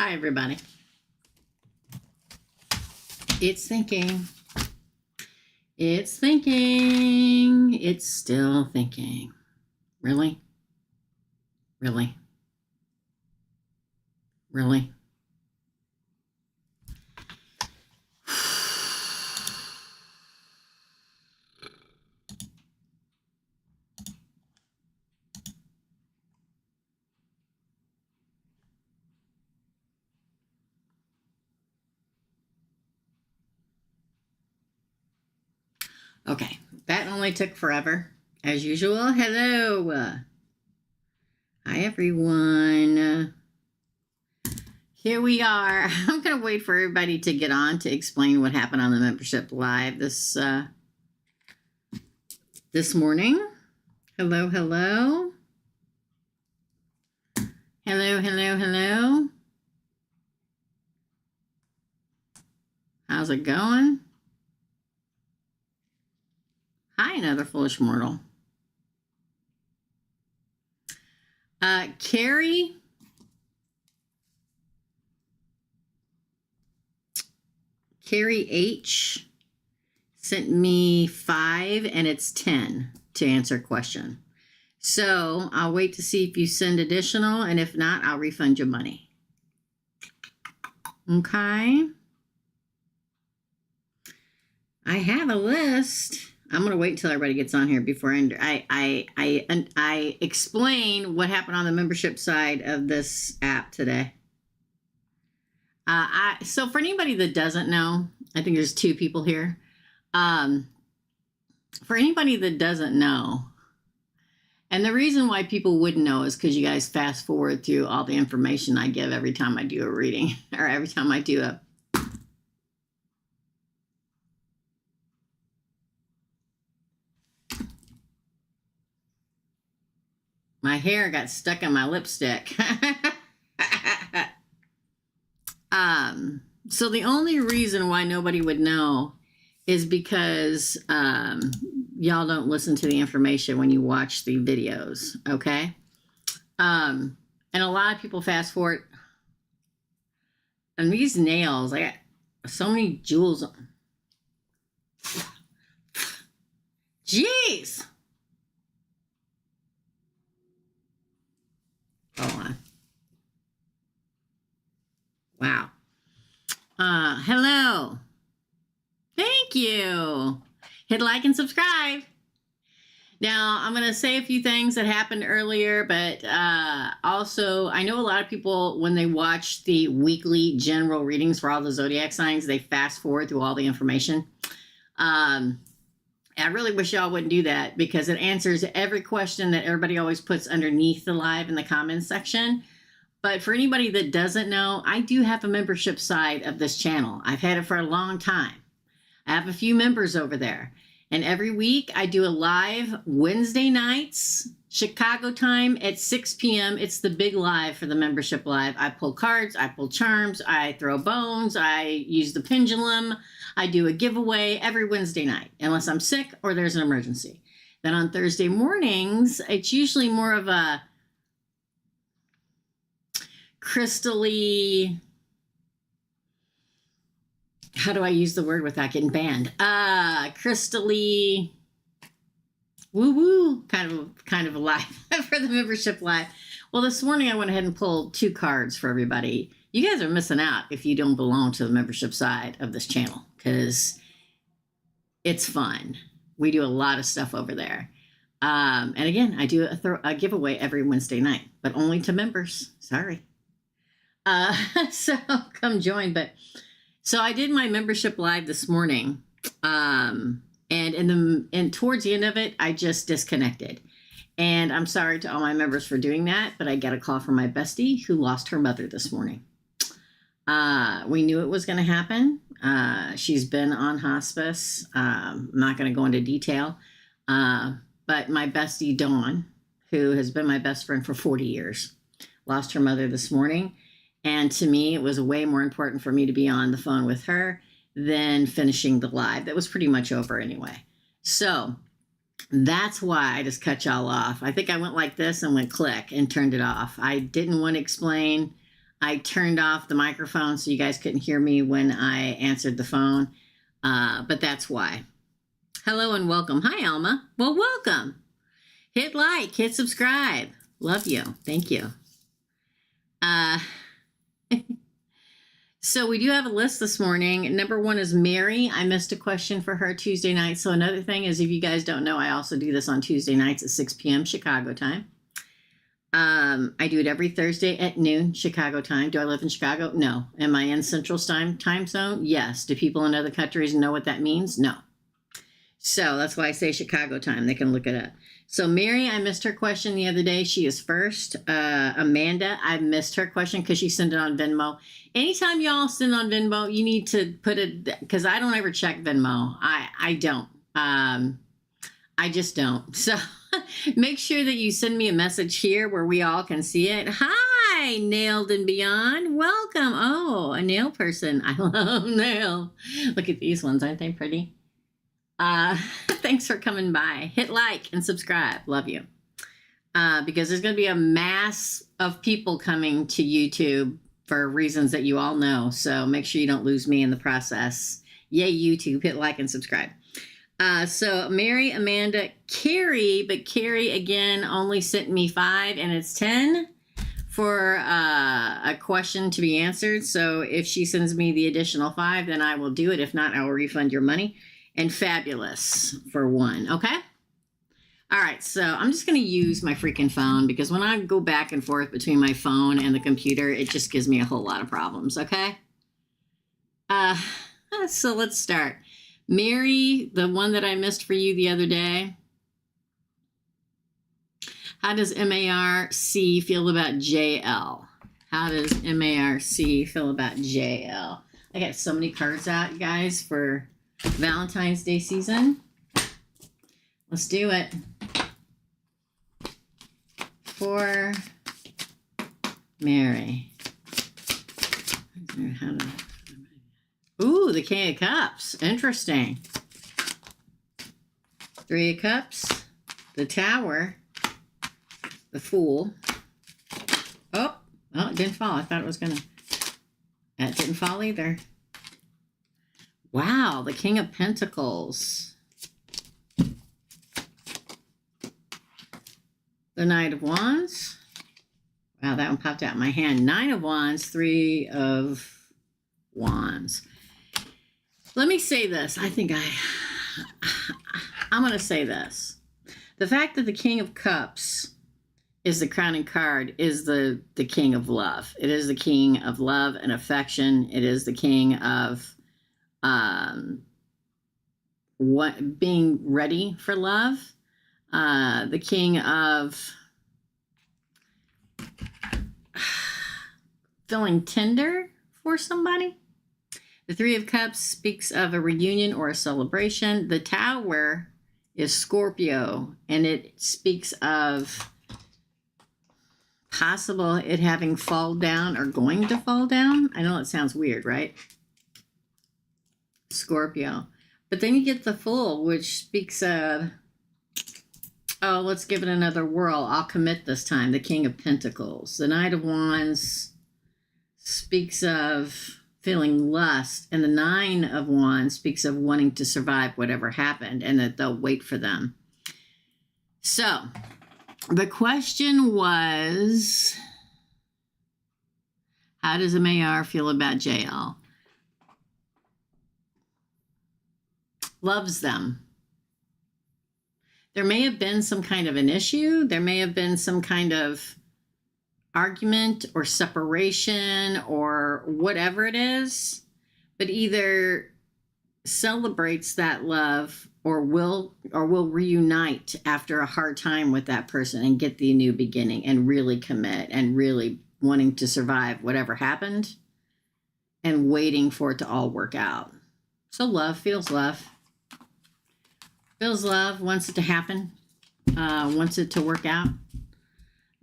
Hi, everybody. It's thinking. It's thinking. It's still thinking. Really? Really? Really? Okay, that only took forever. As usual, hello. Hi, everyone. Here we are. I'm going to wait for everybody to get on to explain what happened on the membership live this morning. Hello, hello. Hello, hello, hello. How's it going? Hi, another foolish mortal. Carrie H sent me 5 and it's 10 to answer a question. So I'll wait to see if you send additional, and if not, I'll refund your money. Okay. I have a list. I'm going to wait until everybody gets on here before I explain what happened on the membership side of this app today. So for anybody that doesn't know, I think there's 2 people here. For anybody that doesn't know, and the reason why people wouldn't know is because you guys fast forward through all the information I give every time I do a reading, or every time I do a my hair got stuck in my lipstick. So the only reason why nobody would know is because y'all don't listen to the information when you watch the videos, okay? And a lot of people fast forward. And these nails, I got so many jewels on. Jeez! Hold on. Wow. Hello. Thank you. Hit like and subscribe. Now, I'm going to say a few things that happened earlier, but also, I know a lot of people, when they watch the weekly general readings for all the zodiac signs, they fast forward through all the information. I really wish y'all wouldn't do that, because it answers every question that everybody always puts underneath the live in the comments section. But for anybody that doesn't know, I do have a membership side of this channel. I've had it for a long time. I have a few members over there. And every week I do a live Wednesday nights, Chicago time at 6 p.m. It's the big live for the membership live. I pull cards, I pull charms, I throw bones, I use the pendulum. I do a giveaway every Wednesday night, unless I'm sick or there's an emergency. Then on Thursday mornings, it's usually more of a crystally, how do I use the word without getting banned? Crystally woo-woo kind of a live for the membership live. Well, this morning I went ahead and pulled 2 cards for everybody. You guys are missing out if you don't belong to the membership side of this channel, because it's fun. We do a lot of stuff over there. And again, I do a giveaway every Wednesday night, but only to members. Sorry. So come join. So I did my membership live this morning. And towards the end of it, I just disconnected. And I'm sorry to all my members for doing that, but I got a call from my bestie who lost her mother this morning. We knew it was going to happen. She's been on hospice. I'm not going to go into detail. But my bestie, Dawn, who has been my best friend for 40 years, lost her mother this morning. And to me, it was way more important for me to be on the phone with her than finishing the live. That was pretty much over anyway. So that's why I just cut y'all off. I think I went like this and went click and turned it off. I didn't want to explain. I turned off the microphone so you guys couldn't hear me when I answered the phone. But that's why. Hello and welcome. Hi, Alma. Well, welcome. Hit like, hit subscribe. Love you. Thank you. So we do have a list this morning. Number 1 is Mary. I missed a question for her Tuesday night. So another thing is, if you guys don't know, I also do this on Tuesday nights at 6 p.m. Chicago time. I do it every Thursday at noon Chicago time. Do I live in Chicago? No. Am I in Central time zone? Yes. Do people in other countries know what that means? No. So that's why I say Chicago time. They can look it up. So Mary, I missed her question the other day. She is first. Amanda, I missed her question because she sent it on Venmo. Anytime y'all send on Venmo, you need to put it, because I don't ever check Venmo. I don't. I just don't. So make sure that you send me a message here where we all can see it. Hi, Nailed and Beyond. Welcome. Oh, a nail person. I love nail. Look at these ones. Aren't they pretty? Thanks for coming by. Hit like and subscribe. Love you. Because there's going to be a mass of people coming to YouTube for reasons that you all know. So make sure you don't lose me in the process. Yay, YouTube. Hit like and subscribe. So Mary, Amanda, Carrie, but Carrie again only sent me 5 and it's 10 for a question to be answered. So if she sends me the additional 5, then I will do it. If not, I will refund your money. And Fabulous for 1. Okay. All right. So I'm just going to use my freaking phone, because when I go back and forth between my phone and the computer, it just gives me a whole lot of problems. Okay. So let's start. Mary, the one that I missed for you the other day. How does MARC feel about JL? How does MARC feel about JL? I got so many cards out, you guys, for Valentine's Day season. Let's do it. For Mary. Ooh, the King of Cups. Interesting. 3 of Cups. The Tower. The Fool. Oh, it didn't fall. I thought it was going to. That didn't fall either. Wow, the King of Pentacles. The Knight of Wands. Wow, that one popped out in my hand. 9 of Wands, 3 of Wands. Let me say this. I'm going to say this. The fact that the King of Cups is the crowning card is the King of Love. It is the King of love and affection. It is the King of being ready for love. The King of feeling tender for somebody. The 3 of Cups speaks of a reunion or a celebration. The Tower is Scorpio, and it speaks of possible it having fall down or going to fall down. I know it sounds weird, right? Scorpio. But then you get the Fool, which speaks of, oh, let's give it another whirl. I'll commit this time. The King of Pentacles. The Knight of Wands speaks of feeling lust, and the 9 of Wands speaks of wanting to survive whatever happened and that they'll wait for them. So the question was, how does MAR feel about JL? Loves them. There may have been some kind of an issue. There may have been some kind of argument or separation or whatever it is, but either celebrates that love or will reunite after a hard time with that person and get the new beginning and really commit and really wanting to survive whatever happened and waiting for it to all work out. So love, feels love. Feels love, wants it to happen, wants it to work out.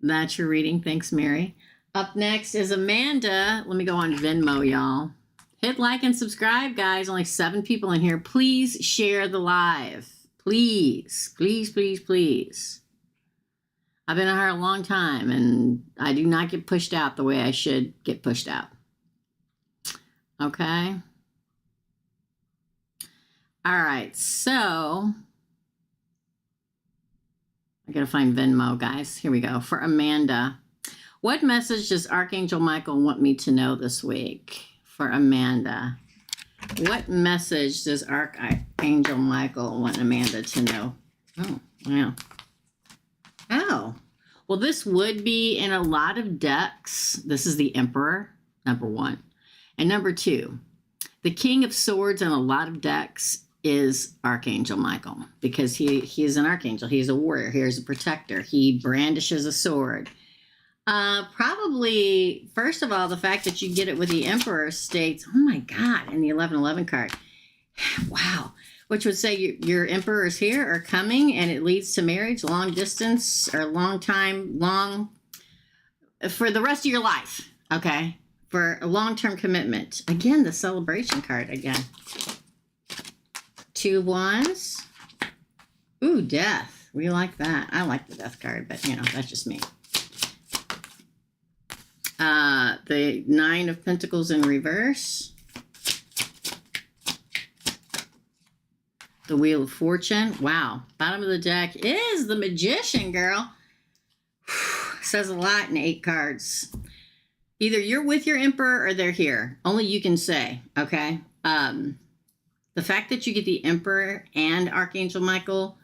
That's your reading. Thanks, Mary. Up next is Amanda. Let me go on Venmo, y'all. Hit like and subscribe, guys. Only 7 people in here. Please share the live. Please, please, please, please. I've been here a long time, and I do not get pushed out the way I should get pushed out. Okay. All right. So I got to find Venmo, guys. Here we go. For Amanda. What message does Archangel Michael want me to know this week? For Amanda. What message does Archangel Michael want Amanda to know? Oh, wow. Oh. Well, this would be in a lot of decks. This is the Emperor, number one. And number two, the King of Swords in a lot of decks is Archangel Michael, because he is an archangel. He's a warrior. He's a protector. He brandishes a sword. Probably, first of all, the fact that you get it with the Emperor states, oh my God, in the 1111 card. Wow. Which would say your Emperor is here or coming, and it leads to marriage, long distance, or long time, for the rest of your life. Okay. For a long-term commitment. Again, the celebration card again. 2 wands. Ooh, death. We like that. I like the death card, but that's just me. The 9 of Pentacles in reverse. The Wheel of Fortune. Wow. Bottom of the deck is the Magician, girl. Says a lot in 8 cards. Either you're with your Emperor or they're here. Only you can say, okay? The fact that you get the Emperor and Archangel Michael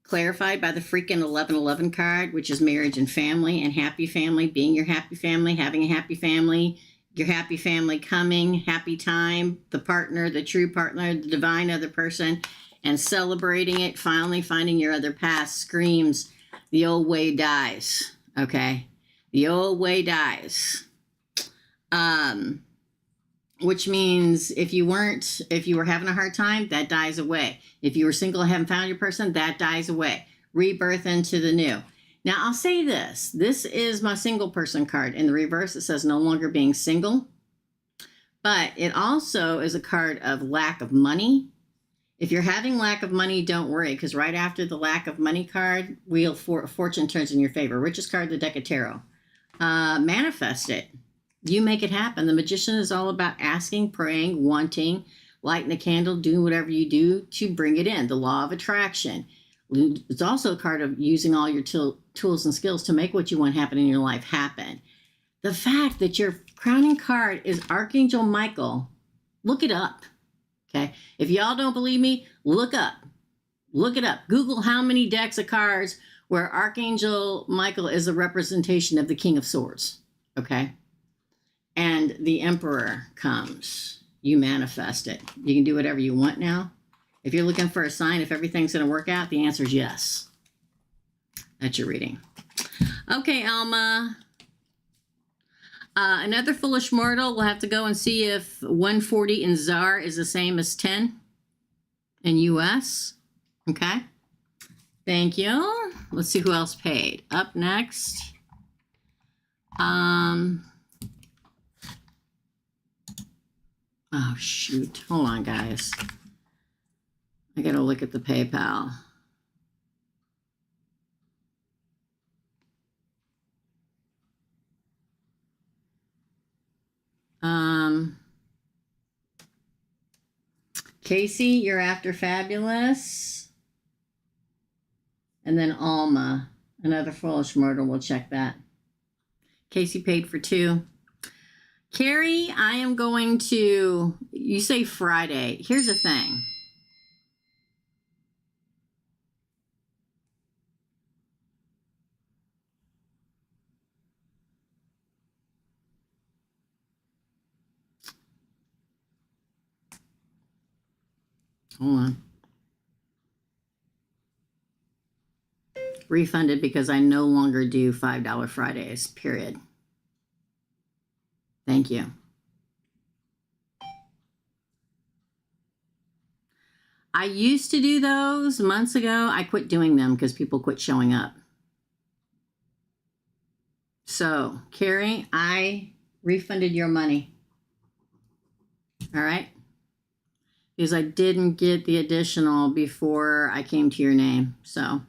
clarified by the freaking 1111 card, which is marriage and family and happy family, being your happy family, having a happy family, your happy family coming, happy time, the partner, the true partner, the divine other person, and celebrating it, finally finding your other past screams, the old way dies, okay? The old way dies. Which means if you were having a hard time, that dies away. If you were single and haven't found your person, that dies away. Rebirth into the new. Now, I'll say this. This is my single person card. In the reverse, it says no longer being single. But it also is a card of lack of money. If you're having lack of money, don't worry, because right after the lack of money card, Wheel of Fortune turns in your favor. Richest card of the deck of tarot. Manifest it. You make it happen. The Magician is all about asking, praying, wanting, lighting a candle, doing whatever you do to bring it in. The law of attraction. It's also a card of using all your tools and skills to make what you want happen in your life happen. The fact that your crowning card is Archangel Michael, look it up. Okay? If y'all don't believe me, look up. Look it up. Google how many decks of cards where Archangel Michael is a representation of the King of Swords. Okay? And the Emperor comes. You manifest it. You can do whatever you want now. If you're looking for a sign if everything's going to work out, the answer is yes. That's your reading. Okay, Alma. Another foolish mortal. We'll have to go and see if 140 in ZAR is the same as 10 in US. Okay. Thank you. Let's see who else paid. Up next. Oh, shoot. Hold on, guys. I got to look at the PayPal. Casey, you're after Fabulous. And then Alma, another foolish mortal. We'll check that. Casey paid for 2. Carrie, I am going to, you say Friday. Here's the thing. Hold on. Refunded because I no longer do $5 Fridays, period. Thank you. I used to do those months ago. I quit doing them because people quit showing up. So, Carrie, I refunded your money. All right? Because I didn't get the additional before I came to your name. So,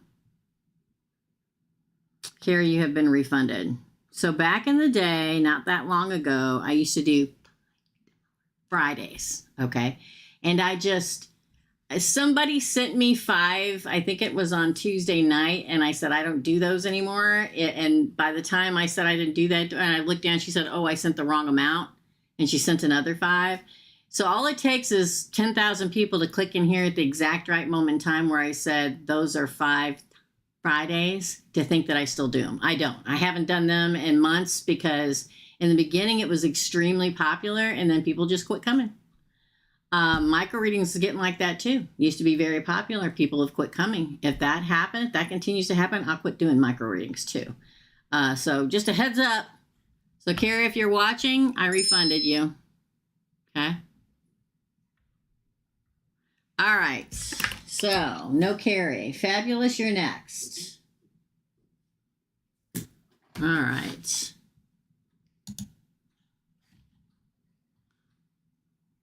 Carrie, you have been refunded. So back in the day, not that long ago, I used to do Fridays, okay? And somebody sent me 5, I think it was on Tuesday night, and I said, I don't do those anymore. And by the time I said I didn't do that, and I looked down, she said, oh, I sent the wrong amount. And she sent another 5. So all it takes is 10,000 people to click in here at the exact right moment in time where I said, those are 5 Fridays, to think that I still do them. I don't. I haven't done them in months because in the beginning it was extremely popular and then people just quit coming. Micro readings is getting like that too. Used to be very popular. People have quit coming. If that happens, if that continues to happen, I'll quit doing micro readings too. So just a heads up. So Carrie, if you're watching, I refunded you. Okay. All right. So no Carrie. Fabulous, you're next. All right.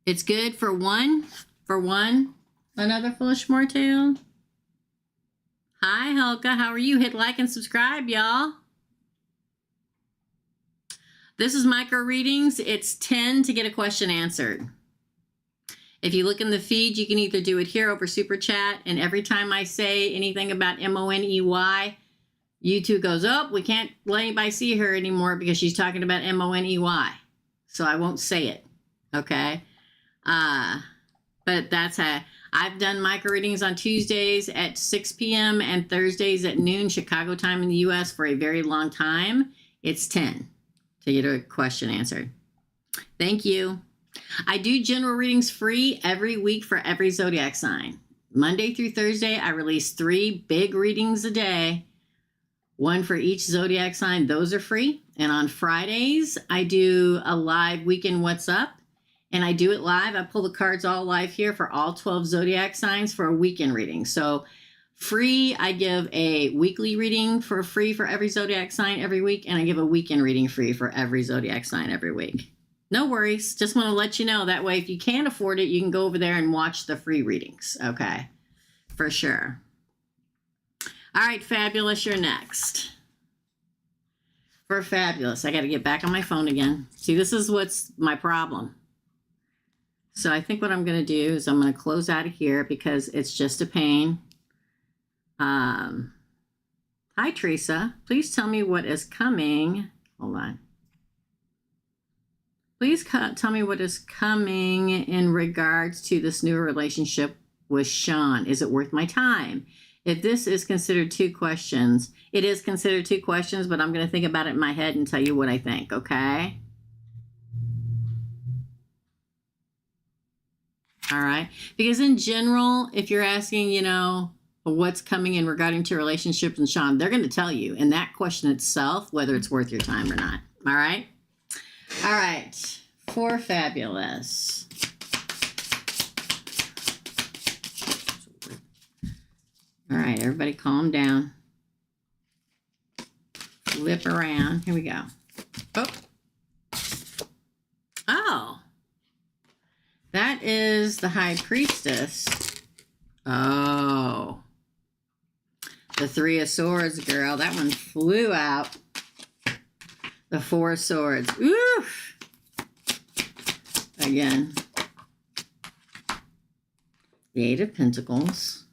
It's good for one. Another foolish mortal. Hi, Helga. How are you? Hit like and subscribe, y'all. This is micro readings. It's 10 to get a question answered. If you look in the feed, you can either do it here over Super Chat, and every time I say anything about M-O-N-E-Y, YouTube goes, oh, we can't let anybody see her anymore because she's talking about M-O-N-E-Y. So I won't say it, okay? But that's how I've done micro readings on Tuesdays at 6 p.m. and Thursdays at noon, Chicago time in the U.S. for a very long time. It's 10 to get a question answered. Thank you. I do general readings free every week for every zodiac sign. Monday through Thursday, I release 3 big readings a day, 1 for each zodiac sign. Those are free. And on Fridays, I do a live weekend What's Up. And I do it live. I pull the cards all live here for all 12 zodiac signs for a weekend reading. So free, I give a weekly reading for free for every zodiac sign every week. And I give a weekend reading free for every zodiac sign every week. No worries. Just want to let you know. That way, if you can't afford it, you can go over there and watch the free readings. Okay. For sure. All right, Fabulous, you're next. For Fabulous, I got to get back on my phone again. See, this is what's my problem. So I think what I'm going to do is I'm going to close out of here because it's just a pain. Hi, Teresa. Please tell me what is coming. Hold on. Please tell me what is coming in regards to this new relationship with Sean. Is it worth my time? If this is considered 2 questions, it is considered 2 questions, but I'm going to think about it in my head and tell you what I think, okay? All right. Because in general, if you're asking, you know, what's coming in regarding to relationships and Sean, they're going to tell you in that question itself whether it's worth your time or not. All right. All right. For Fabulous. All right. Everybody calm down. Flip around. Here we go. Oh. Oh. That is the High Priestess. Oh. The 3 of Swords, girl. That one flew out. The 4 of Swords. Oof. Again. The 8 of Pentacles.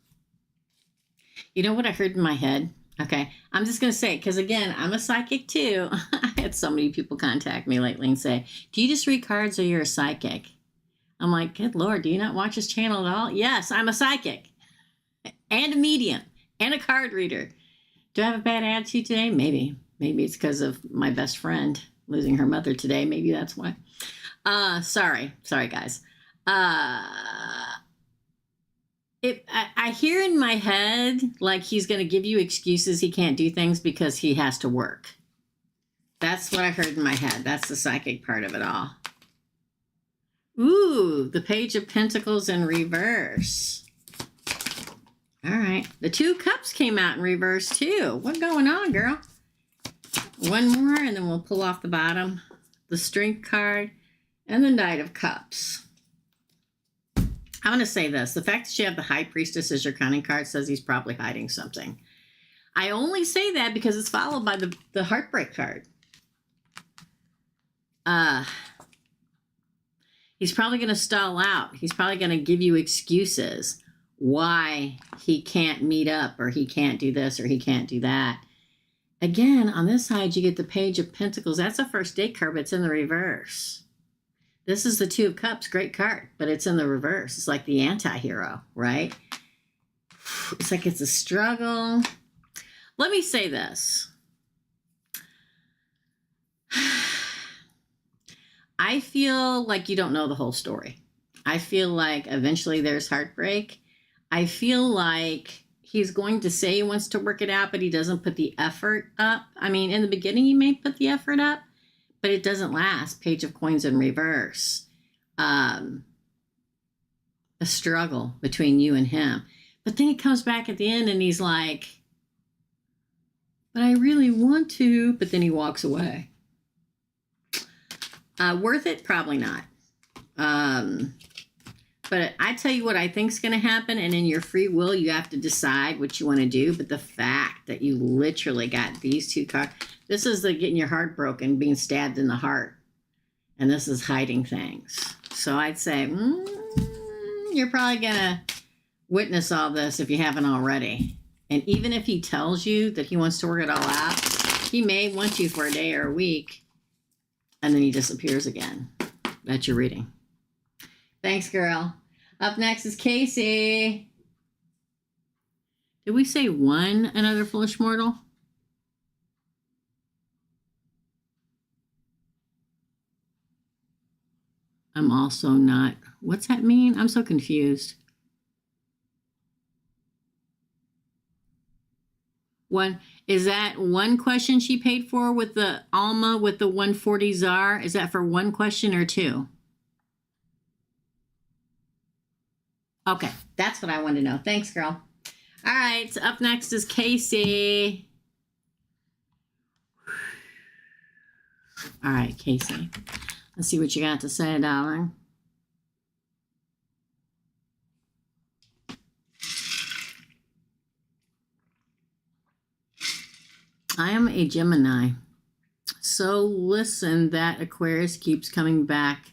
You know what I heard in my head? Okay. I'm just going to say it because, again, I'm a psychic too. I had so many people contact me lately and say, do you just read cards or you're a psychic? I'm like, good Lord, do you not watch this channel at all? Yes, I'm a psychic and a medium and a card reader. Do I have a bad attitude today? Maybe. Maybe it's because of my best friend losing her mother today. Maybe that's why. Sorry, guys. I hear in my head like he's going to give you excuses he can't do things because he has to work. That's what I heard in my head. That's the psychic part of it all. Ooh, the Page of Pentacles in reverse. All right. The 2 Cups came out in reverse too. What's going on, girl? One more and then we'll pull off the bottom. The Strength card and the Knight of Cups. I'm going to say this. The fact that you have the High Priestess as your cunning card says he's probably hiding something. I only say that because it's followed by the heartbreak card. He's probably going to stall out. He's probably going to give you excuses why he can't meet up, or he can't do this, or he can't do that. Again, on this side, you get the Page of Pentacles. That's a first date card, but it's in the reverse. This is the Two of Cups. Great card, but it's in the reverse. It's like the anti-hero, right? It's like it's a struggle. Let me say this. I feel like you don't know the whole story. I feel like eventually there's heartbreak. I feel like he's going to say he wants to work it out, but he doesn't put the effort up. I mean, in the beginning, he may put the effort up, but it doesn't last. Page of Coins in reverse. A struggle between you and him. But then he comes back at the end and he's like, but I really want to, but then he walks away. Worth it? Probably not. But I tell you what I think is going to happen, and in your free will, you have to decide what you want to do. But the fact that you literally got these two cards, this is the getting your heart broken, being stabbed in the heart. And this is hiding things. So I'd say, you're probably going to witness all this if you haven't already. And even if he tells you that he wants to work it all out, he may want you for a day or a week, and then he disappears again. That's your reading. Thanks, girl. Up next is Casey. Did we say one another foolish mortal? I'm also not. What's that mean? I'm so confused. One, is that one question she paid for with the Alma with the 140 Czar? Is that for one question or two? Okay, that's what I wanted to know. Thanks, girl. All right, so up next is Casey. All right, Casey. Let's see what you got to say, darling. I am a Gemini. So listen, that Aquarius keeps coming back.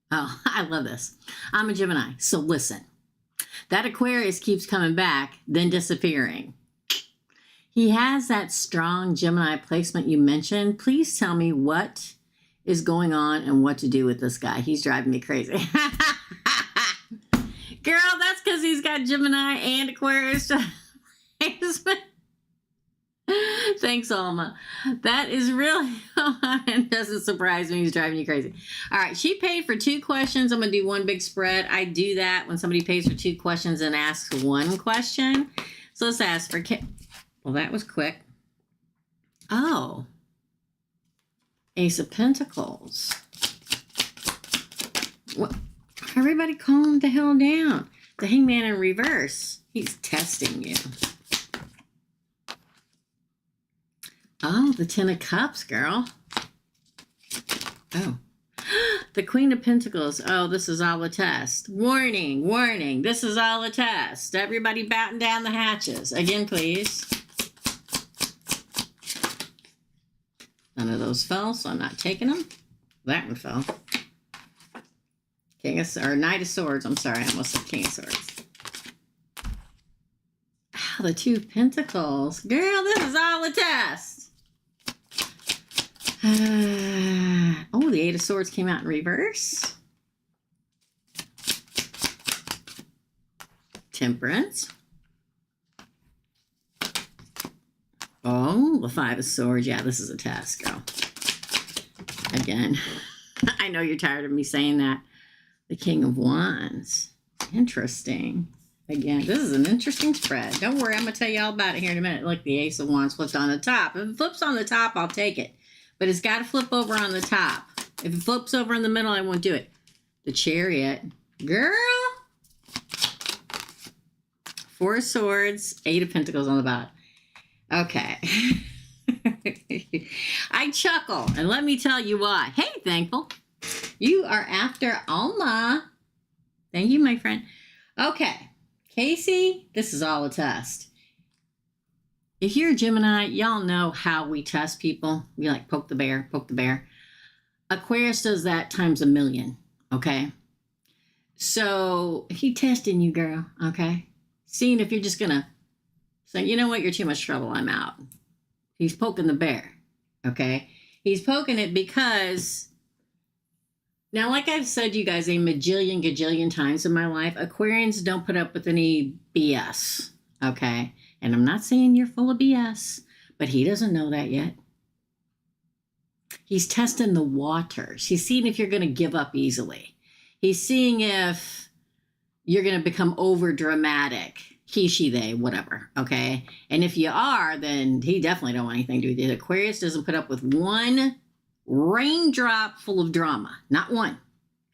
Oh, I love this. I'm a Gemini. So listen. That Aquarius keeps coming back, then disappearing. He has that strong Gemini placement you mentioned. Please tell me what is going on and what to do with this guy. He's driving me crazy. Girl, that's because he's got Gemini and Aquarius placement. Thanks, Alma. That is really, it doesn't surprise me. He's driving you crazy. All right, she paid for 2 questions. I'm going to do one big spread. I do that when somebody pays for 2 questions and asks 1 question. So let's ask for, well, that was quick. Oh, Ace of Pentacles. What? Everybody calm the hell down. The Hangman in reverse. He's testing you. Oh, the 10 of Cups, girl. Oh. The Queen of Pentacles. Oh, this is all a test. Warning, warning. This is all a test. Everybody batten down the hatches. Again, please. None of those fell, so I'm not taking them. That one fell. Knight of Swords. I'm sorry, I almost said King of Swords. Oh, the 2 of Pentacles. Girl, this is all a test. Oh, the 8 of Swords came out in reverse. Temperance. Oh, the 5 of Swords. Yeah, this is a test, girl. Again, I know you're tired of me saying that. The King of Wands. Interesting. Again, this is an interesting spread. Don't worry, I'm going to tell you all about it here in a minute. Look, the Ace of Wands flipped on the top. If it flips on the top, I'll take it. But it's got to flip over on the top. If it flips over in the middle, I won't do it. The Chariot. Girl. 4 of Swords, 8 of Pentacles on the bottom. Okay. I chuckle, and let me tell you why. Hey, Thankful. You are after Alma. Thank you, my friend. Okay. Casey, this is all a test. if you're a Gemini, y'all know how we test people. We like poke the bear, poke the bear. Aquarius does that times a million, okay? So he testing you, girl, okay? Seeing if you're just going to say, you know what, you're too much trouble, I'm out. He's poking the bear, okay? He's poking it because, now, like I've said to you guys a gajillion times in my life, Aquarians don't put up with any BS, okay? And I'm not saying you're full of BS, but he doesn't know that yet. He's testing the waters. He's seeing if you're going to give up easily. He's seeing if you're going to become over dramatic. He, she, they, whatever. Okay. And if you are, then he definitely don't want anything to do with it. Aquarius doesn't put up with one raindrop full of drama. Not one.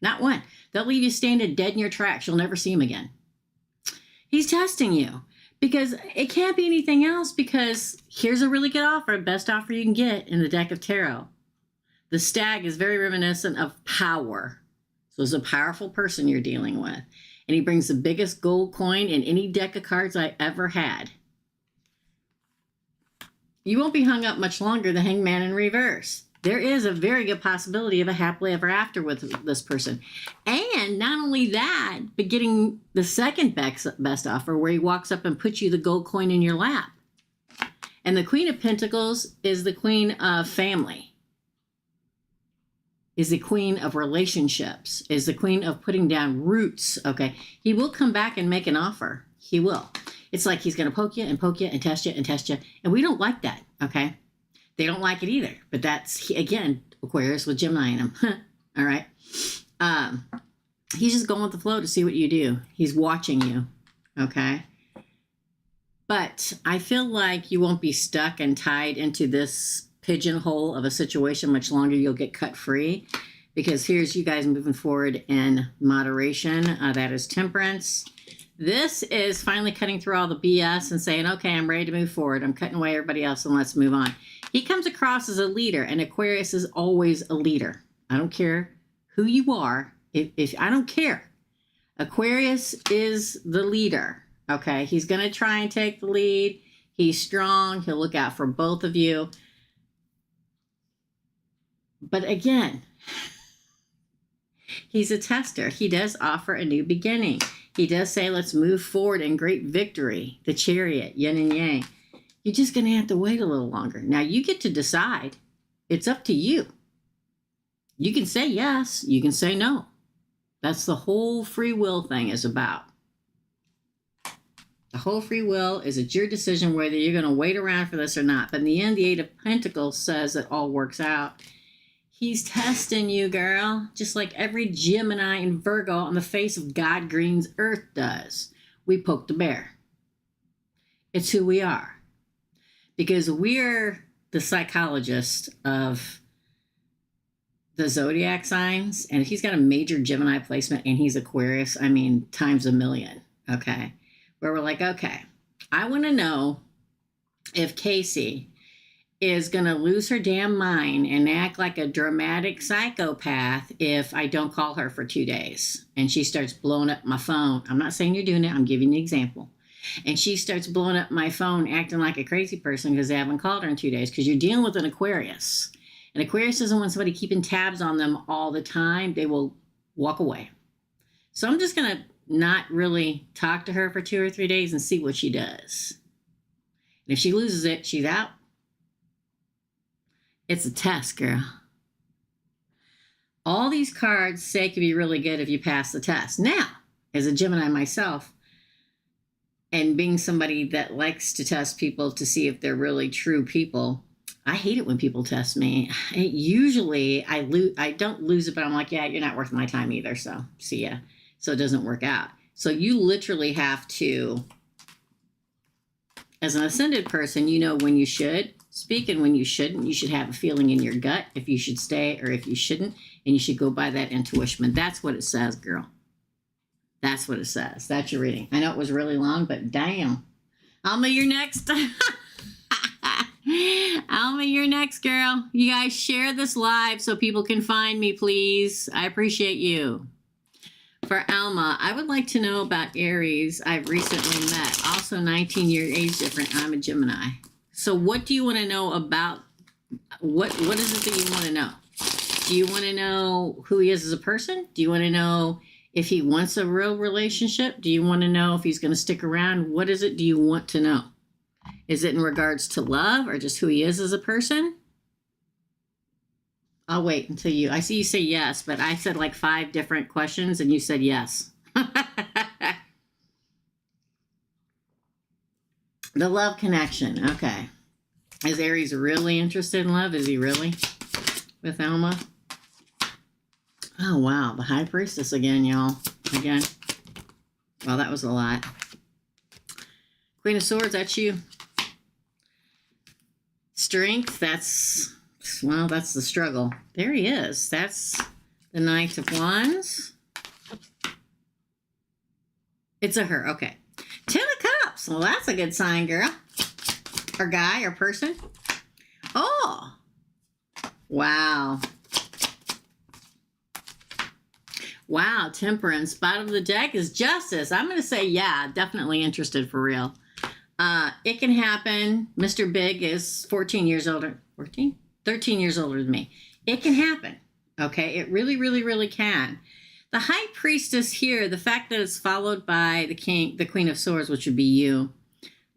Not one. They'll leave you standing dead in your tracks. You'll never see him again. He's testing you because it can't be anything else, because here's a really good offer, best offer you can get in the deck of tarot. The stag is very reminiscent of power. So it's a powerful person you're dealing with. And he brings the biggest gold coin in any deck of cards I ever had. You won't be hung up much longer. The Hangman in reverse. There is a very good possibility of a happily ever after with this person. And not only that, but getting the second best offer where he walks up and puts you the gold coin in your lap. And the Queen of Pentacles is the queen of family. Is the queen of relationships, is the queen of putting down roots, okay? He will come back and make an offer. He will. It's like he's going to poke you and test you and test you. And we don't like that, okay? They don't like it either. But that's, again, Aquarius with Gemini in him. All right? He's just going with the flow to see what you do. He's watching you, okay? But I feel like you won't be stuck and tied into this pigeonhole of a situation much longer. You'll get cut free, because here's you guys moving forward in moderation. That is Temperance. This is finally cutting through all the BS and saying, okay, I'm ready to move forward. I'm cutting away everybody else and let's move on. He comes across as a leader, and Aquarius is always a leader. I don't care who you are. If I don't care. Aquarius is the leader. Okay. He's going to try and take the lead. He's strong. He'll look out for both of you. But again, he's a tester. He does offer a new beginning. He does say, let's move forward in great victory. The Chariot, yin and yang. You're just going to have to wait a little longer. Now, you get to decide. It's up to you. You can say yes. You can say no. That's the whole free will thing is about. The whole free will is it's your decision whether you're going to wait around for this or not. But in the end, the Eight of Pentacles says it all works out. He's testing you, girl, just like every Gemini and Virgo on the face of God Green's earth does. We poke the bear. It's who we are. Because we're the psychologist of the zodiac signs. And if he's got a major Gemini placement and he's Aquarius, I mean, times a million, okay? Where we're like, okay, I want to know if Casey is going to lose her damn mind and act like a dramatic psychopath if I don't call her for 2 days. And she starts blowing up my phone. I'm not saying you're doing it. I'm giving you an example. And she starts blowing up my phone, acting like a crazy person because they haven't called her in 2 days, because you're dealing with an Aquarius. And Aquarius doesn't want somebody keeping tabs on them all the time. They will walk away. So I'm just going to not really talk to her for 2 or 3 days and see what she does. And if she loses it, she's out. It's a test, girl. All these cards say it can be really good if you pass the test. Now, as a Gemini myself, and being somebody that likes to test people to see if they're really true people, I hate it when people test me. Usually, I don't lose it, but I'm like, yeah, you're not worth my time either, so see ya. So it doesn't work out. So you literally have to, as an ascended person, you know when you should speak and when you shouldn't. You should have a feeling in your gut if you should stay or if you shouldn't, and you should go by that intuition. That's what it says, girl. That's what it says. That's your reading. I know it was really long, but damn. Alma, you're next. Alma, you're next, girl. You guys share this live so people can find me, please. I appreciate you. For Alma, I would like to know about Aries I've recently met. Also 19-year age difference. I'm a Gemini. So what do you want to know about, what is it that you want to know? Do you want to know who he is as a person? Do you want to know if he wants a real relationship? Do you want to know if he's going to stick around? What is it do you want to know? Is it in regards to love or just who he is as a person? I'll wait until you, I see you say yes, but I said like 5 different questions and you said yes. The love connection. Okay. Is Aries really interested in love? Is he really with Alma? Oh, wow. The High Priestess again, y'all. Again. Well, that was a lot. Queen of Swords, that's you. Strength, that's, well, that's the struggle. There he is. That's the Knight of Wands. It's a her. Okay. 10 of Cups. Well, that's a good sign, girl. Or guy or person. Oh. Wow. Wow. Temperance. Bottom of the deck is Justice. I'm going to say, yeah, definitely interested for real. It can happen. Mr. Big is 14 years older. 14? 13 years older than me. It can happen. Okay. It really, really, really can. The High Priestess here, the fact that it's followed by the Queen of Swords, which would be you,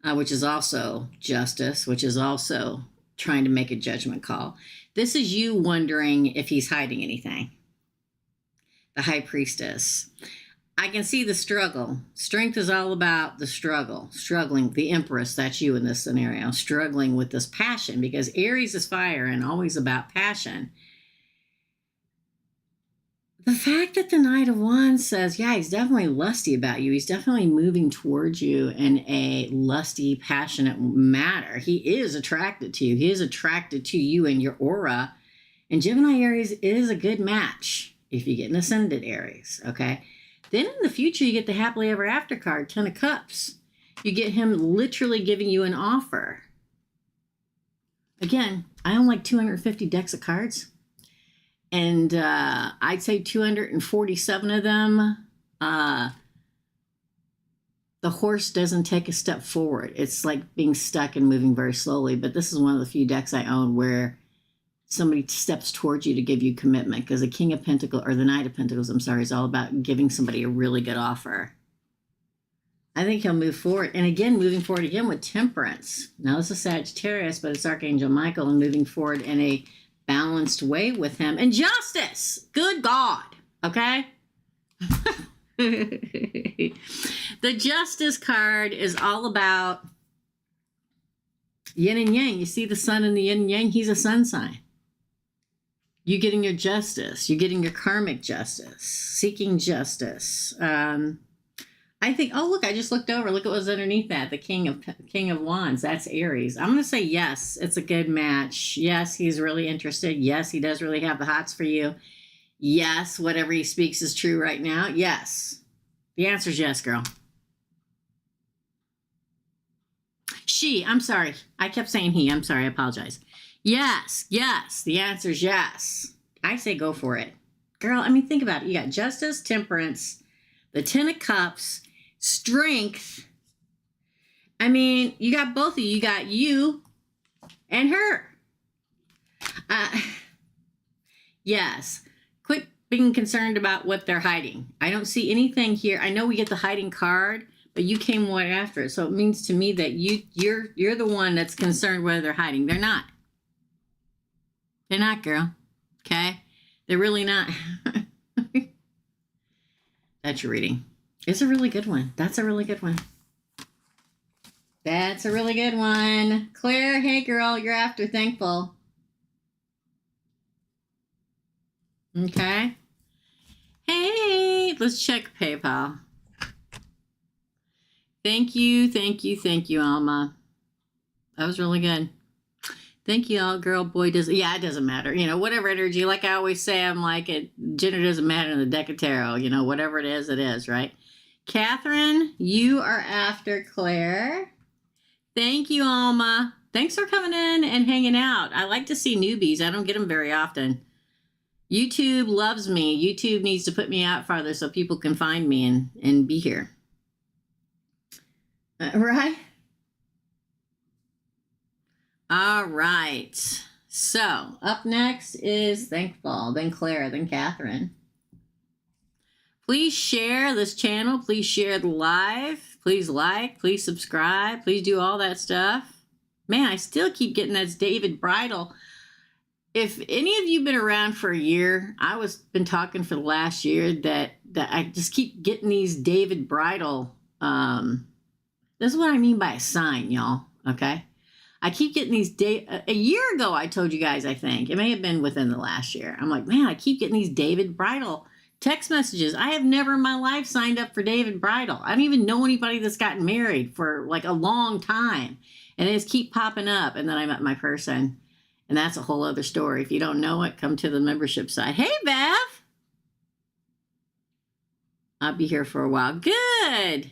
which is also Justice, which is also trying to make a judgment call. This is you wondering if he's hiding anything. The High Priestess. I can see the struggle. Strength is all about the struggle. Struggling. The Empress, that's you in this scenario. Struggling with this passion because Aries is fire and always about passion. The fact that the Knight of Wands says, yeah, he's definitely lusty about you. He's definitely moving towards you in a lusty, passionate manner. He is attracted to you. He is attracted to you and your aura. And Gemini Aries is a good match if you get an ascendant Aries, okay? Then in the future, you get the happily ever after card, 10 of Cups. You get him literally giving you an offer. Again, I own like 250 decks of cards. And I'd say 247 of them, the horse doesn't take a step forward. It's like being stuck and moving very slowly. But this is one of the few decks I own where somebody steps towards you to give you commitment. Because the King of Pentacles, or the Knight of Pentacles, I'm sorry, is all about giving somebody a really good offer. I think he'll move forward. And again, moving forward again with Temperance. Now this is Sagittarius, but it's Archangel Michael and moving forward in a balanced way with him. And Justice. Good God. Okay? The Justice card is all about yin and yang. You see the sun and the yin and yang? He's a sun sign. You getting your justice. You're getting your karmic justice. Seeking justice. I think, oh, look, I just looked over. Look at what's underneath that. The King of Wands. That's Aries. I'm going to say yes, it's a good match. Yes, he's really interested. Yes, he does really have the hots for you. Yes, whatever he speaks is true right now. Yes. The answer is yes, girl. She, I'm sorry. I kept saying he. I'm sorry. I apologize. Yes, yes. The answer is yes. I say go for it. Girl, I mean, think about it. You got Justice, Temperance, the 10 of Cups, Strength. I mean, you got both of you. You got you and her. Yes. Quit being concerned about what they're hiding. I don't see anything here. I know we get the hiding card, but you came way after it. So it means to me that you're the one that's concerned whether they're hiding. They're not. They're not, girl. Okay? They're really not. That's your reading. It's a really good one. That's a really good one. That's a really good one. Claire, hey girl, you're after Thankful. Okay. Hey, let's check PayPal. Thank you, Alma. That was really good. Thank you, all girl, boy, it doesn't matter. You know, whatever energy, like I always say, I'm like, gender doesn't matter in the deck of tarot. You know, whatever it is, right? Catherine, you are after Claire. Thank you, Alma. Thanks for coming in and hanging out. I like to see newbies. I don't get them very often. YouTube loves me. YouTube needs to put me out farther so people can find me and be here. Right? All right. So up next is Thankful, then Clara, then Catherine. Please share this channel. Please share the live. Please like. Please subscribe. Please do all that stuff. Man, I still keep getting that David Bridal. If any of you have been around for a year, been talking for the last year that I just keep getting these David Bridal. This is what I mean by a sign, y'all. Okay, I keep getting these a year ago. I told you guys. I think it may have been within the last year. I'm like, man, I keep getting these David Bridal text messages. I have never in my life signed up for David Bridal. I don't even know anybody that's gotten married for like a long time, and they just keep popping up. And then I met my person. And that's a whole other story. If you don't know it, come to the membership side. Hey, Bev. I'll be here for a while. Good.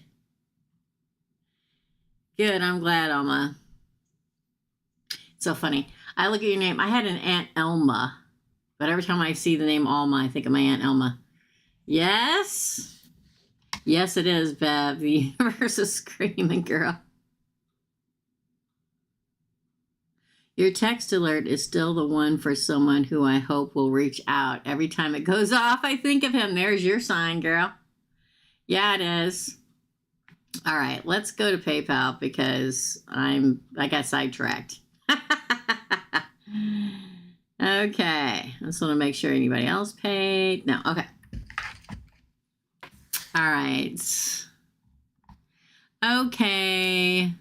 Good. I'm glad, Alma. It's so funny. I look at your name. I had an Aunt Elma. But every time I see the name Alma, I think of my Aunt Elma. Yes. Yes, it is, Bev. The universe is screaming, girl. Your text alert is still the one for someone who I hope will reach out. Every time it goes off, I think of him. There's your sign, girl. Yeah, it is. All right, let's go to PayPal because I got sidetracked. Okay, I just want to make sure anybody else paid. No, okay. All right. Okay.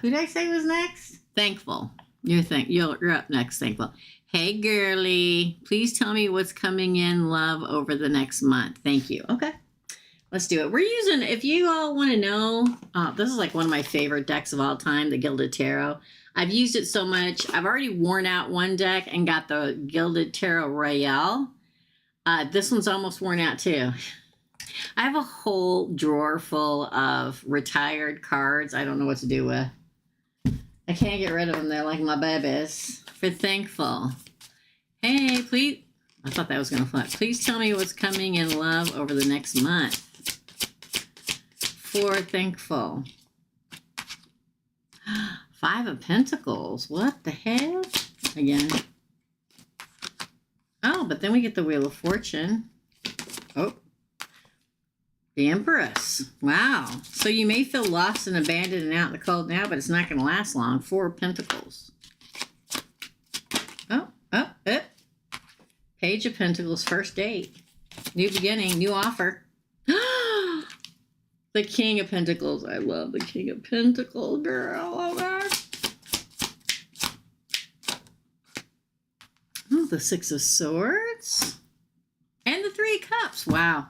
Who did I say was next? Thankful. You're up next, Thankful. Hey, girly. Please tell me what's coming in love over the next month. Thank you. Okay. Let's do it. We're using, if you all want to know, this is like one of my favorite decks of all time, the Gilded Tarot. I've used it so much. I've already worn out one deck and got the Gilded Tarot Royale. This one's almost worn out too. I have a whole drawer full of retired cards I don't know what to do with. I can't get rid of them. They're like my babies. For Thankful. Hey, please. I thought that was going to fly. Please tell me what's coming in love over the next month. For Thankful. Five of Pentacles. What the hell? Again. Oh, but then we get the Wheel of Fortune. Oh. The Empress. Wow. So you may feel lost and abandoned and out in the cold now, but it's not going to last long. Four of Pentacles. Oh. Page of Pentacles, first date. New beginning, new offer. The King of Pentacles. I love the King of Pentacles, girl. Oh, God. Oh, the Six of Swords. And the Three of Cups. Wow.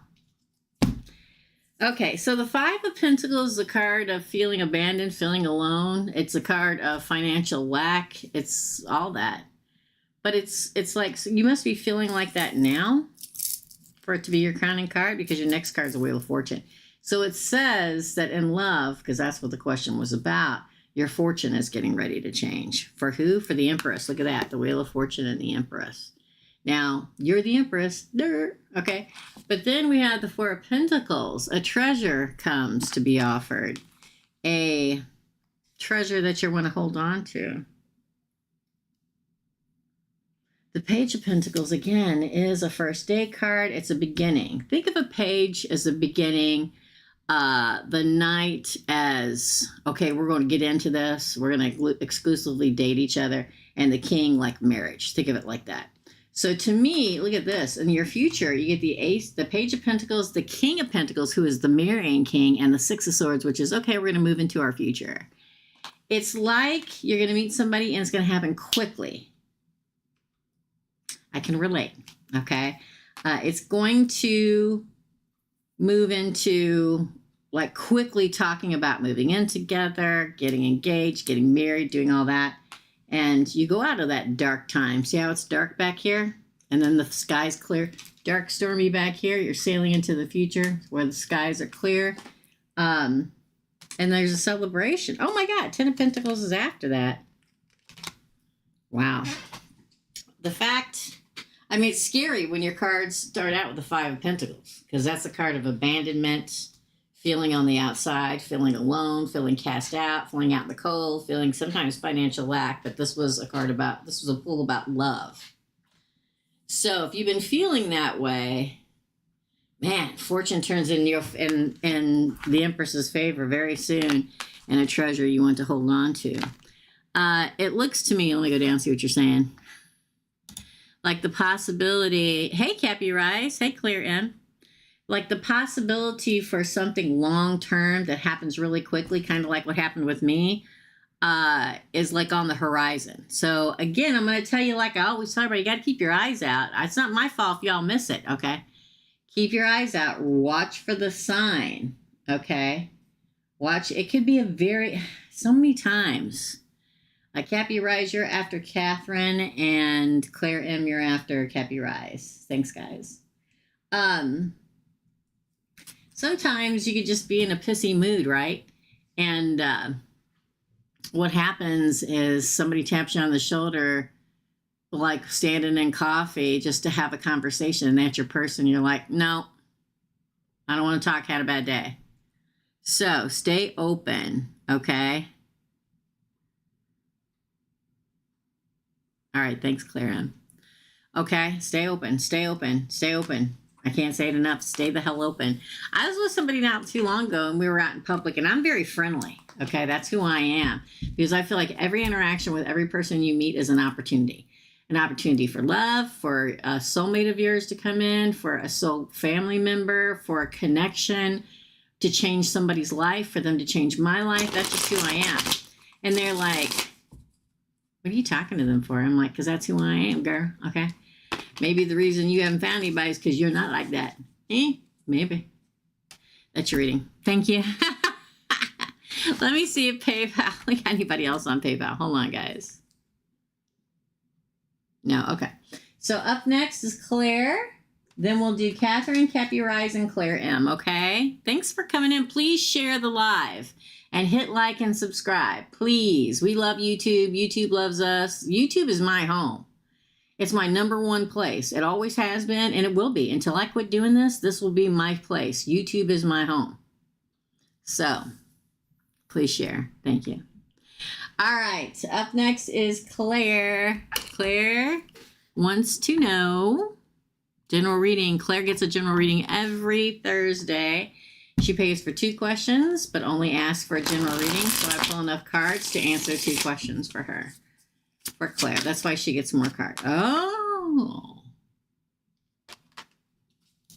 Okay, so the Five of Pentacles is a card of feeling abandoned, feeling alone. It's a card of financial lack. It's all that. But it's like, so you must be feeling like that now for it to be your crowning card, because your next card is a Wheel of Fortune. So it says that in love, because that's what the question was about, your fortune is getting ready to change. For who? For the Empress. Look at that, the Wheel of Fortune and the Empress. Now, you're the Empress. Okay. But then we have the Four of Pentacles. A treasure comes to be offered. A treasure that you want to hold on to. The Page of Pentacles, again, is a first date card. It's a beginning. Think of a page as a beginning. The Knight as, okay, we're going to get into this. We're going to exclusively date each other. And the King, like marriage. Think of it like that. So to me, look at this. In your future, you get the Ace, the Page of Pentacles, the King of Pentacles, who is the marrying king, and the Six of Swords, which is, okay, we're going to move into our future. It's like you're going to meet somebody and it's going to happen quickly. I can relate, okay? It's going to move into, like, quickly talking about moving in together, getting engaged, getting married, doing all that. And you go out of that dark time. See how it's dark back here? And then the sky's clear. Dark, stormy back here. You're sailing into the future where the skies are clear. And there's a celebration. Oh, my God. Ten of Pentacles is after that. Wow. The fact, I mean, it's scary when your cards start out with the Five of Pentacles, because that's a card of abandonment, feeling on the outside, feeling alone, feeling cast out, feeling out in the cold, feeling sometimes financial lack. But this was a pull about love. So if you've been feeling that way, man, fortune turns in the Empress's favor very soon, and a treasure you want to hold on to. It looks to me, let me go down and see what you're saying. Like the possibility, hey, Cappy Rice, hey, Claire M. Like the possibility for something long-term that happens really quickly, kind of like what happened with me, is like on the horizon. So again, I'm going to tell you, like I always tell everybody, you got to keep your eyes out. It's not my fault if y'all miss it, okay? Keep your eyes out. Watch for the sign, okay? Watch. It could be so many times. Cappy Rise, you're after Catherine, and Claire M, you're after Cappy Rise. Thanks, guys. Sometimes you could just be in a pissy mood, right? And what happens is somebody taps you on the shoulder, like standing in coffee, just to have a conversation, and that's your person. You're like, no, I don't want to talk. Had a bad day. So stay open, okay? All right, thanks, Claire M. Okay, stay open, stay open, stay open. I can't say it enough. Stay the hell open. I was with somebody not too long ago, and we were out in public, and I'm very friendly. Okay, that's who I am, because I feel like every interaction with every person you meet is an opportunity for love, for a soulmate of yours to come in, for a soul family member, for a connection to change somebody's life, for them to change my life. That's just who I am. And they're like, what are you talking to them for? I'm like, because that's who I am, girl. Okay. Maybe the reason you haven't found anybody is because you're not like that. Maybe. That's your reading. Thank you. Let me see if PayPal, like anybody else on PayPal. Hold on, guys. No, okay. So up next is Claire. Then we'll do Catherine, Cappy Rise, and Claire M, okay? Thanks for coming in. Please share the live and hit like and subscribe. Please. We love YouTube. YouTube loves us. YouTube is my home. It's my number one place. It always has been, and it will be. Until I quit doing this, this will be my place. YouTube is my home. So, please share. Thank you. All right. Up next is Claire. Claire wants to know general reading. Claire gets a general reading every Thursday. She pays for 2 questions, but only asks for a general reading. So I pull enough cards to answer 2 questions for her. For Claire. That's why she gets more cards. Oh.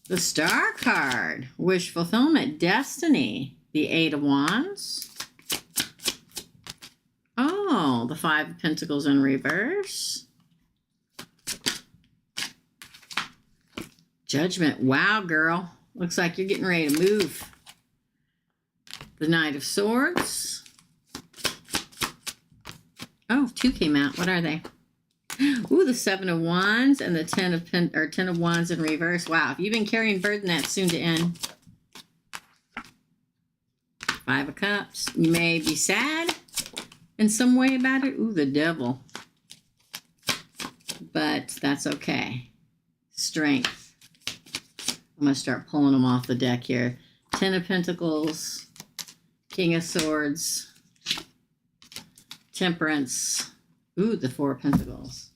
The Star card. Wish fulfillment. Destiny. The 8 of Wands. Oh, the 5 of Pentacles in reverse. Judgment. Wow, girl. Looks like you're getting ready to move. The Knight of Swords. Oh, 2 came out. What are they? Ooh, the 7 of Wands and the 10 of Wands in reverse. Wow, if you've been carrying burden, that's soon to end. 5 of Cups. You may be sad in some way about it. Ooh, the Devil. But that's okay. Strength. I'm going to start pulling them off the deck here. 10 of Pentacles. King of Swords. Temperance. Ooh, the 4 of Pentacles.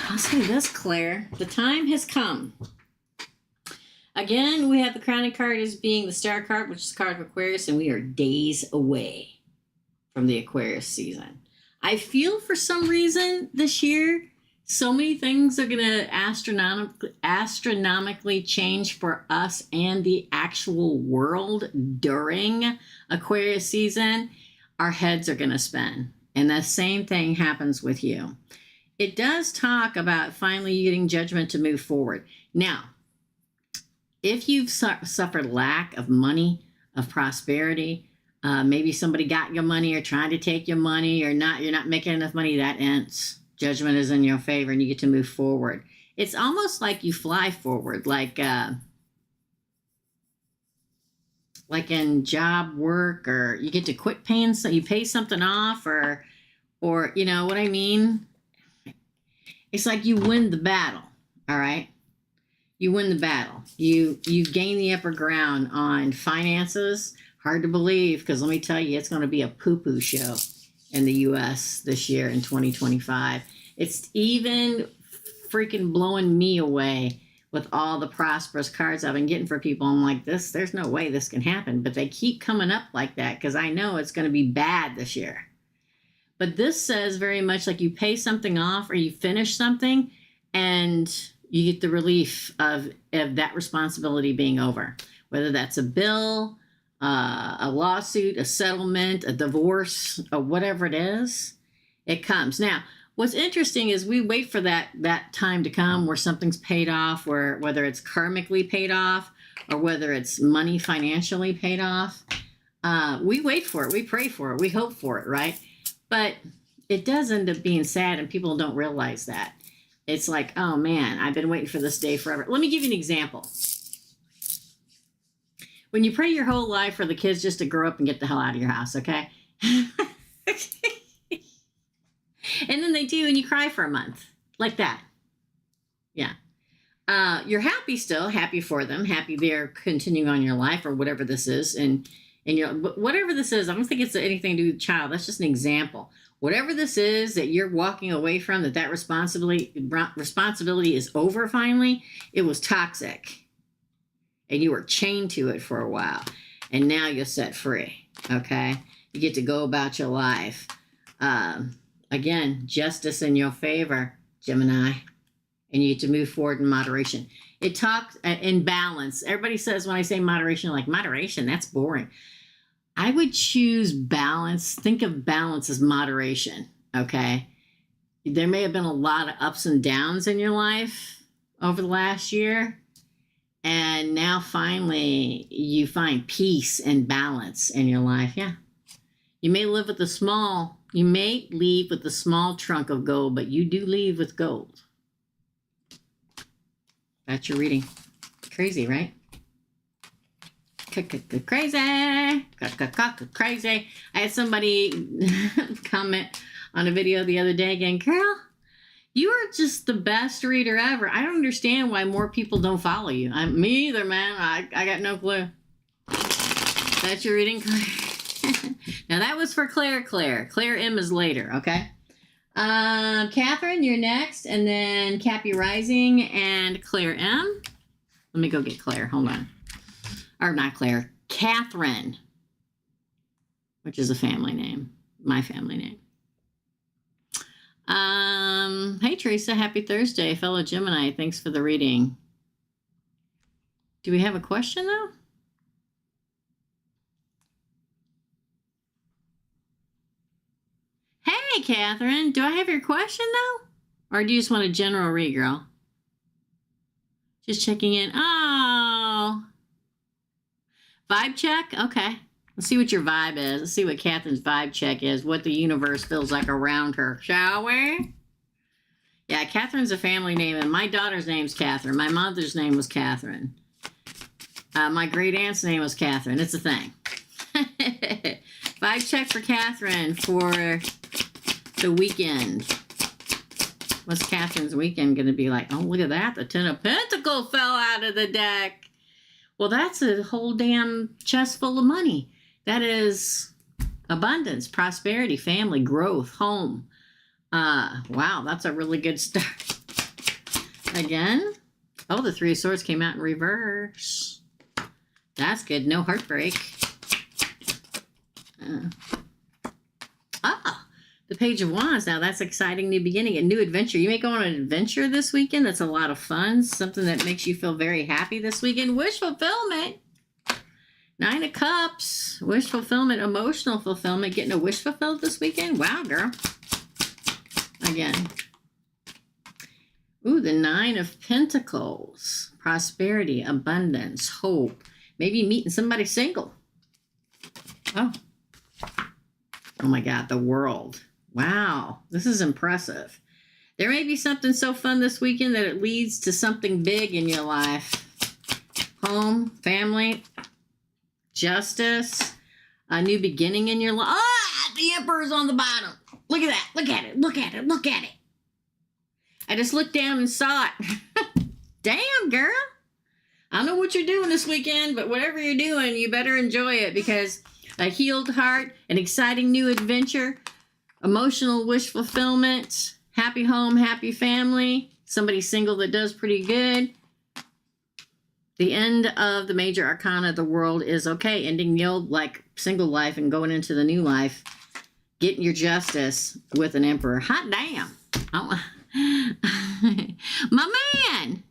I'll say this, Claire. The time has come. Again, we have the crowning card as being the Star card, which is the card of Aquarius, and we are days away from the Aquarius season. I feel for some reason this year, so many things are going to astronomically change for us and the actual world during Aquarius season. Our heads are going to spin. And the same thing happens with you. It does talk about finally getting judgment to move forward. Now, if you've suffered lack of money, of prosperity, maybe somebody got your money or trying to take your money, or you're not making enough money, that ends. Judgment is in your favor and you get to move forward. It's almost like you fly forward, like in job work, or you get to quit paying, so you pay something off, or you know what I mean? It's like you win the battle, all right? You win the battle. You gain the upper ground on finances. Hard to believe, because let me tell you, it's going to be a poo-poo show in the U.S. this year in 2025. It's even freaking blowing me away with all the prosperous cards I've been getting for people. I'm like, there's no way this can happen. But they keep coming up like that because I know it's going to be bad this year. But this says very much like you pay something off or you finish something and you get the relief of that responsibility being over. Whether that's a bill, a lawsuit, a settlement, a divorce, or whatever it is, it comes. Now, what's interesting is we wait for that time to come where something's paid off, whether it's karmically paid off or whether it's money financially paid off. We wait for it. We pray for it. We hope for it, right? But it does end up being sad, and people don't realize that. It's like, oh, man, I've been waiting for this day forever. Let me give you an example. When you pray your whole life for the kids just to grow up and get the hell out of your house, okay? And then they do, and you cry for a month. Like that. Yeah. You're happy still, happy for them, happy they're continuing on your life or whatever this is. And whatever this is, I don't think it's anything to do with the child. That's just an example. Whatever this is that you're walking away from, that responsibility is over finally, it was toxic. And you were chained to it for a while. And now you're set free, okay? You get to go about your life. Again, justice in your favor, Gemini. And you get to move forward in moderation. It talks in balance. Everybody says when I say moderation, like, moderation, that's boring. I would choose balance. Think of balance as moderation, okay? There may have been a lot of ups and downs in your life over the last year. And now finally you find peace and balance in your life. Yeah. You may leave with a small trunk of gold, but you do leave with gold. That's your reading. Crazy, right? Crazy. Crazy. I had somebody comment on a video the other day again, girl, you are just the best reader ever. I don't understand why more people don't follow you. Me either, man. I got no clue. That's your reading, Claire? Now, that was for Claire. Claire M is later, okay? Catherine, you're next. And then Cappy Rising and Claire M. Let me go get Claire. Hold on. Or not Claire. Catherine. Which is a family name. My family name. Hey, Teresa. Happy Thursday, fellow Gemini. Thanks for the reading. Do we have a question, though? Hey, Catherine. Do I have your question, though? Or do you just want a general read, girl? Just checking in. Oh. Vibe check? Okay. Let's see what your vibe is. Let's see what Catherine's vibe check is. What the universe feels like around her. Shall we? Yeah, Catherine's a family name, and my daughter's name's Catherine. My mother's name was Catherine. My great aunt's name was Catherine. It's a thing. Vibe check for Catherine for the weekend. What's Catherine's weekend going to be like? Oh, look at that. The Ten of Pentacles fell out of the deck. Well, that's a whole damn chest full of money. That is abundance, prosperity, family, growth, home. Wow, that's a really good start. Again. Oh, the Three of Swords came out in reverse. That's good. No heartbreak. The Page of Wands. Now, that's exciting. New beginning, a new adventure. You may go on an adventure this weekend. That's a lot of fun. Something that makes you feel very happy this weekend. Wish fulfillment. Nine of Cups. Wish fulfillment. Emotional fulfillment. Getting a wish fulfilled this weekend. Wow, girl. Again. Ooh, the Nine of Pentacles. Prosperity, abundance, hope. Maybe meeting somebody single. Oh. Oh my God, the World. Wow, this is impressive. There may be something so fun this weekend that it leads to something big in your life. Home, family, justice, a new beginning in your life. Ah, the Emperor's on the bottom. Look at that. Look at it. Look at it. Look at it. I just looked down and saw it. Damn, girl. I don't know what you're doing this weekend, but whatever you're doing, you better enjoy it, because a healed heart, an exciting new adventure, emotional wish fulfillment, happy home, happy family, somebody single that does pretty good. The end of the major arcana of the world is okay. Ending the old single life and going into the new life. Getting your justice with an emperor. Hot damn. Oh. My man.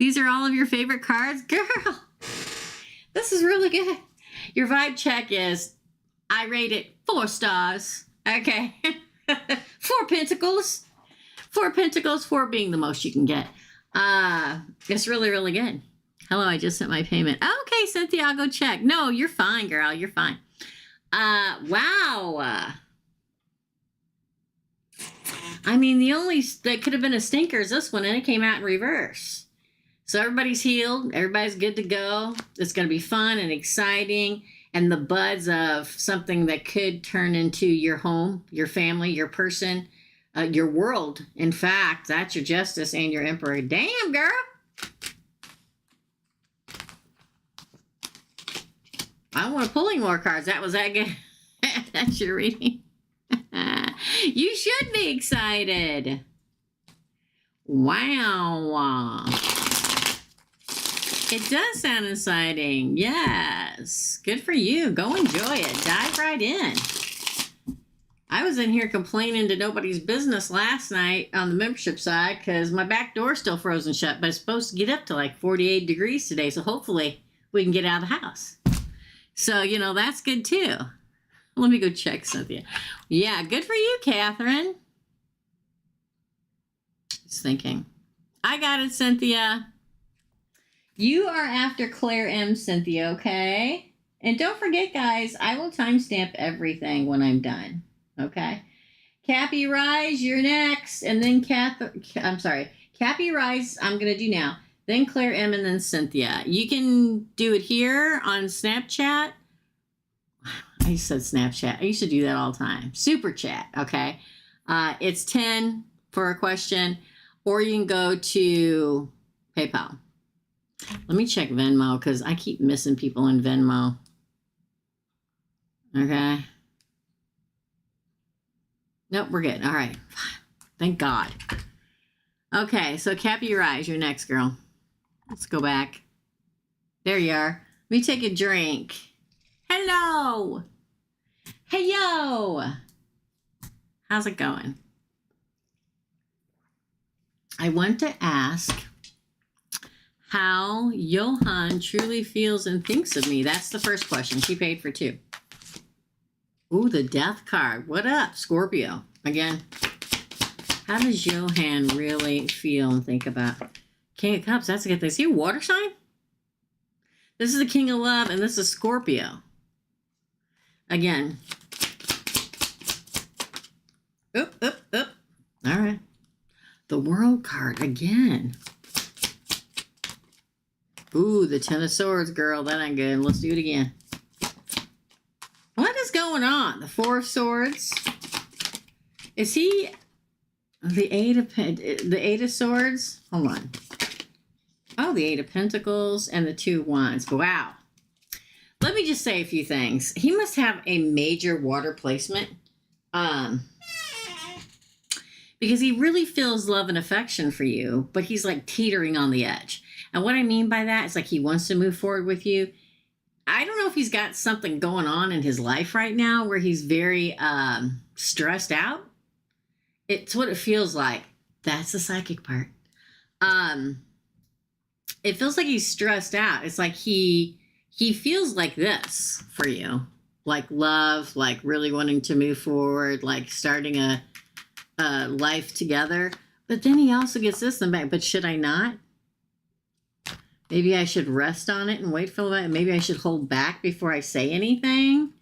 These are all of your favorite cards? Girl, this is really good. Your vibe check is, I rate it 4 stars. Okay. 4 pentacles. 4 pentacles, 4 being the most you can get. It's really, really good. Hello, I just sent my payment. Okay, Cynthia, I'll go check. No, you're fine, girl. You're fine. Wow. I mean, the only that could have been a stinker is this one, and it came out in reverse. So everybody's healed. Everybody's good to go. It's going to be fun and exciting. And the buds of something that could turn into your home, your family, your person, your world. In fact, that's your justice and your emperor. Damn, girl. I want to pull any more cards. That was that good. That's your reading. You should be excited. Wow. It does sound exciting. Yes. Good for you. Go enjoy it. Dive right in. I was in here complaining to nobody's business last night on the membership side because my back door's still frozen shut, but it's supposed to get up to 48 degrees today, so hopefully we can get out of the house. So, that's good too. Let me go check, Cynthia. Yeah, good for you, Catherine. Just thinking. I got it, Cynthia. You are after Claire M, Cynthia, okay? And don't forget, guys, I will timestamp everything when I'm done, okay? Cappy Rise, you're next. And then Cappy Rise, I'm going to do now. Then Claire M, and then Cynthia. You can do it here on Snapchat. I said Snapchat. I used to do that all the time. Super chat, okay? It's 10 for a question, or you can go to PayPal. Let me check Venmo because I keep missing people in Venmo. Okay. Nope, we're good. All right. Thank God. Okay, so Cappy your eyes. You're next, girl. Let's go back. There you are. Let me take a drink. Hello. Hey, yo. How's it going? I want to ask how Johan truly feels and thinks of me. That's the first question. She paid for 2. Ooh, the death card. What up, Scorpio? Again, how does Johan really feel and think about King of Cups? That's a good thing. Is he a water sign? This is the King of Love, and this is Scorpio. Again. Oop. All right. The World card again. Ooh, the 10 of Swords, girl. That ain't good. Let's do it again. What is going on? The 4 of Swords. Is he the 8 of Swords? Hold on. Oh, the 8 of Pentacles and the 2 of Wands. Wow. Let me just say a few things. He must have a major water placement. Because he really feels love and affection for you, but he's teetering on the edge. And what I mean by that is he wants to move forward with you. I don't know if he's got something going on in his life right now where he's very stressed out. It's what it feels like. That's the psychic part. It feels like he's stressed out. It's he feels like this for you. Love, really wanting to move forward, starting a life together. But then he also gets this in the back. But should I not? Maybe I should rest on it and wait for that. Maybe I should hold back before I say anything.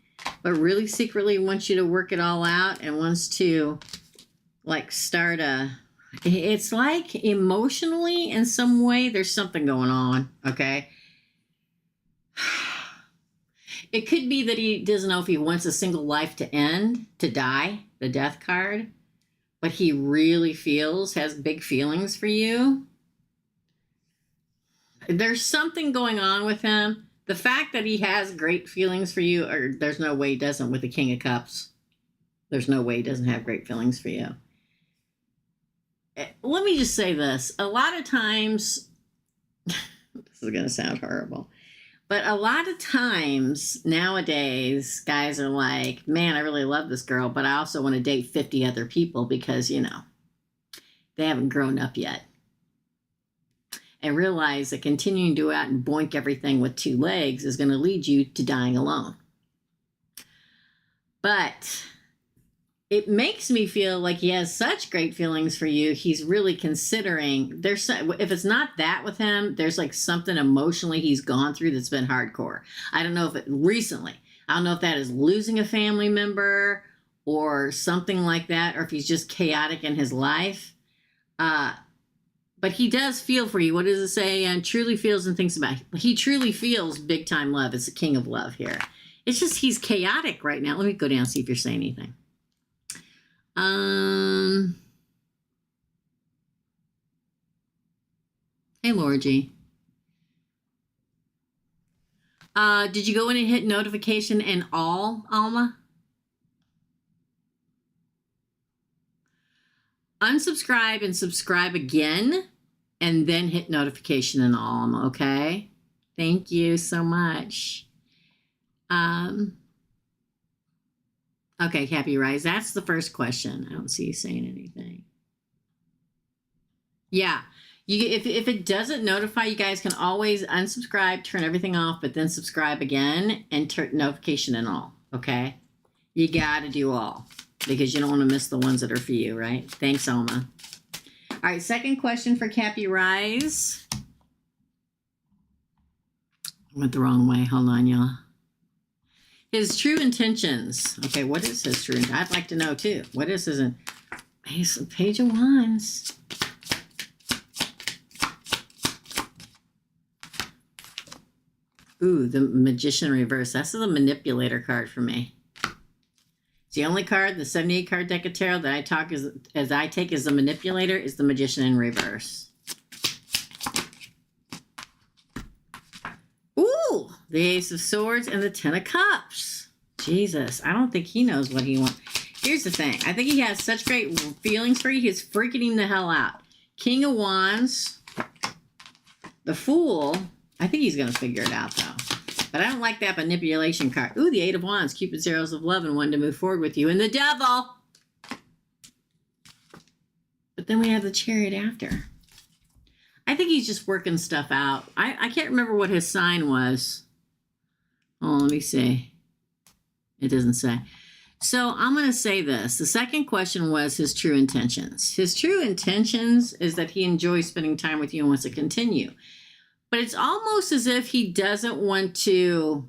But really secretly wants you to work it all out and wants to start it's emotionally in some way there's something going on, okay? It could be that he doesn't know if he wants a single life to end, to die, the death card. But he really has big feelings for you. There's something going on with him. The fact that he has great feelings for you, or there's no way he doesn't with the King of Cups. There's no way he doesn't have great feelings for you. Let me just say this. A lot of times, this is going to sound horrible, but a lot of times nowadays, guys are like, man, I really love this girl, but I also want to date 50 other people because, you know, they haven't grown up yet. And realize that continuing to go out and boink everything with two legs is going to lead you to dying alone. But it makes me feel like he has such great feelings for you. He's really considering, if it's not that with him, there's like something emotionally he's gone through that's been hardcore. I don't know if it recently, I don't know if that is losing a family member or something like that, or if he's just chaotic in his life. But he does feel for you. What does it say? And truly feels and thinks about it. He truly feels big time love. It's the king of love here. It's just he's chaotic right now. Let me go down and see if you're saying anything. Hey, Laura G. Did you go in and hit notification and all, Alma? Unsubscribe and subscribe again, and then hit notification and all, okay? Thank you so much. Okay, Happy Rise. That's the first question. I don't see you saying anything. Yeah. If it doesn't notify, you guys can always unsubscribe, turn everything off, but then subscribe again and turn notification and all, okay? You got to do all because you don't want to miss the ones that are for you, right? Thanks, Alma. All right, second question for Cappy Rise. I went the wrong way. Hold on, y'all. His true intentions. Okay, what is his true intentions? I'd like to know, too. What is his Page of Wands? Ooh, the Magician reverse. That's the manipulator card for me. It's the only card, the 78 card deck of tarot that I take as the manipulator is the Magician in reverse. Ooh, the Ace of Swords and the Ten of Cups. Jesus, I don't think he knows what he wants. Here's the thing. I think he has such great feelings for you. He's freaking him the hell out. King of Wands. The Fool. I think he's going to figure it out, though. But I don't like that manipulation card. Ooh, the Eight of Wands. Cupid's arrows of love and one to move forward with you. And the Devil. But then we have the Chariot after. I think he's just working stuff out. I can't remember what his sign was. Oh, let me see. It doesn't say. So I'm going to say this. The second question was his true intentions. His true intentions is that he enjoys spending time with you and wants to continue. But it's almost as if he doesn't want to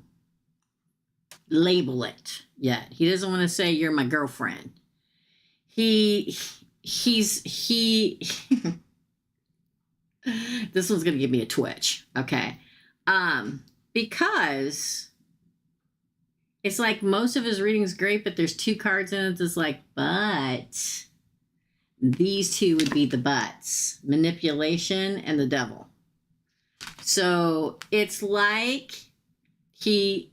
label it yet. He doesn't want to say, you're my girlfriend. He's this one's going to give me a twitch. Okay. Because it's like most of his reading's great, but there's two cards in it that's like, but these two would be the buts. Manipulation and the Devil. So it's like he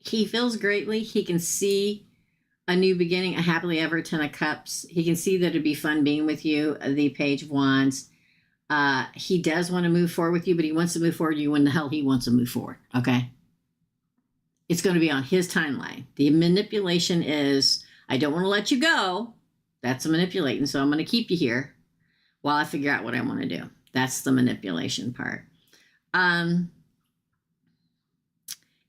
feels greatly. He can see a new beginning, a happily ever, Ten of Cups. He can see that it'd be fun being with you, the Page of Wands. He does want to move forward with you, but he wants to move forward you when the hell he wants to move forward, okay? It's going to be on his timeline. The manipulation is, I don't want to let you go. That's a manipulating, so I'm going to keep you here while I figure out what I want to do. That's the manipulation part.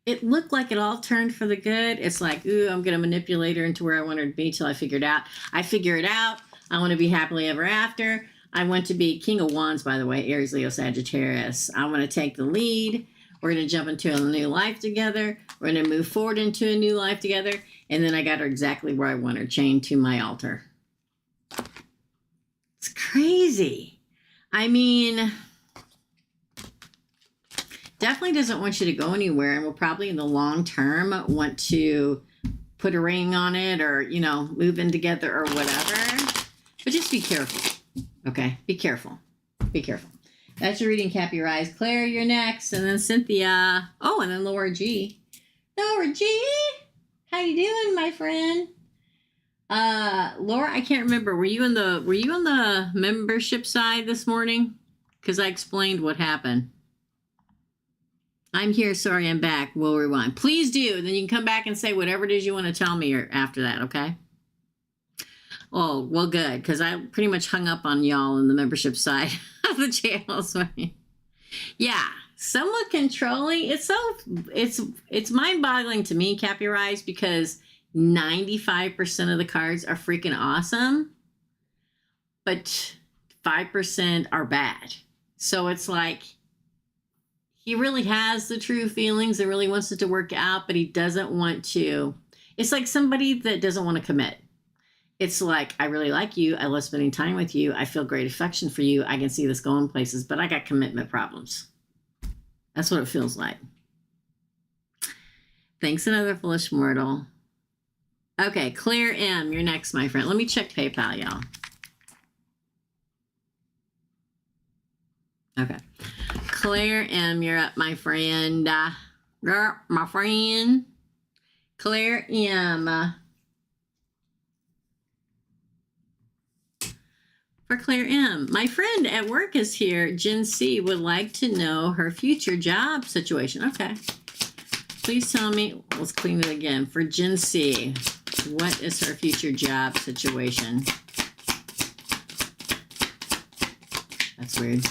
It looked like it all turned for the good. It's like, ooh, I'm going to manipulate her into where I want her to be till I figure it out. I figure it out. I want to be happily ever after. I want to be King of Wands, by the way, Aries, Leo, Sagittarius. I want to take the lead. We're going to jump into a new life together. We're going to move forward into a new life together. And then I got her exactly where I want her, chained to my altar. It's crazy. I mean, definitely doesn't want you to go anywhere and will probably in the long term want to put a ring on it or, you know, move in together or whatever. But just be careful. Okay? Be careful. Be careful. That's your reading. Cap your eyes. Claire, you're next. And then Cynthia. Oh, and then Laura G. Laura G. How you doing, my friend? Laura, I can't remember. Were you on the membership side this morning? Because I explained what happened. I'm here. Sorry, I'm back. We'll rewind. Please do. Then you can come back and say whatever it is you want to tell me after that, okay? Oh, well, good. Because I pretty much hung up on y'all in the membership side of the channel. So, yeah. Somewhat controlling. It's mind-boggling to me, Cap Your Eyes, because 95% of the cards are freaking awesome, but 5% are bad. So it's like he really has the true feelings and really wants it to work out, but he doesn't want to. It's like somebody that doesn't want to commit. It's like, I really like you. I love spending time with you. I feel great affection for you. I can see this going places, but I got commitment problems. That's what it feels like. Thanks, another foolish mortal. Okay, Claire M., you're next, my friend. Let me check PayPal, y'all. Okay. Claire M., you're up, my friend. My friend. Claire M. For Claire M., my friend at work is here. Jen C. would like to know her future job situation. Okay. Please tell me. Let's clean it again. For Jen C., what is her future job situation? That's weird.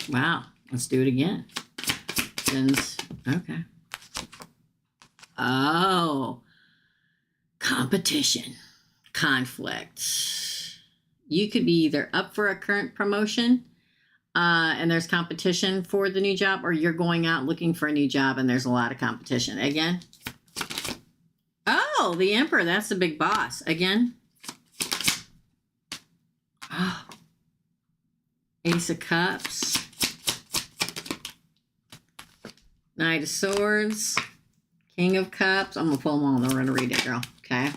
Wow. Let's do it again. Okay. Oh. Competition. Conflict. You could be either up for a current promotion and there's competition for the new job, or you're going out looking for a new job and there's a lot of competition. Again. Oh, the Emperor. That's the big boss. Again. Oh. Ace of Cups. Knight of Swords. King of Cups. I'm going to pull them all. Then we're going to read it, girl. Okay.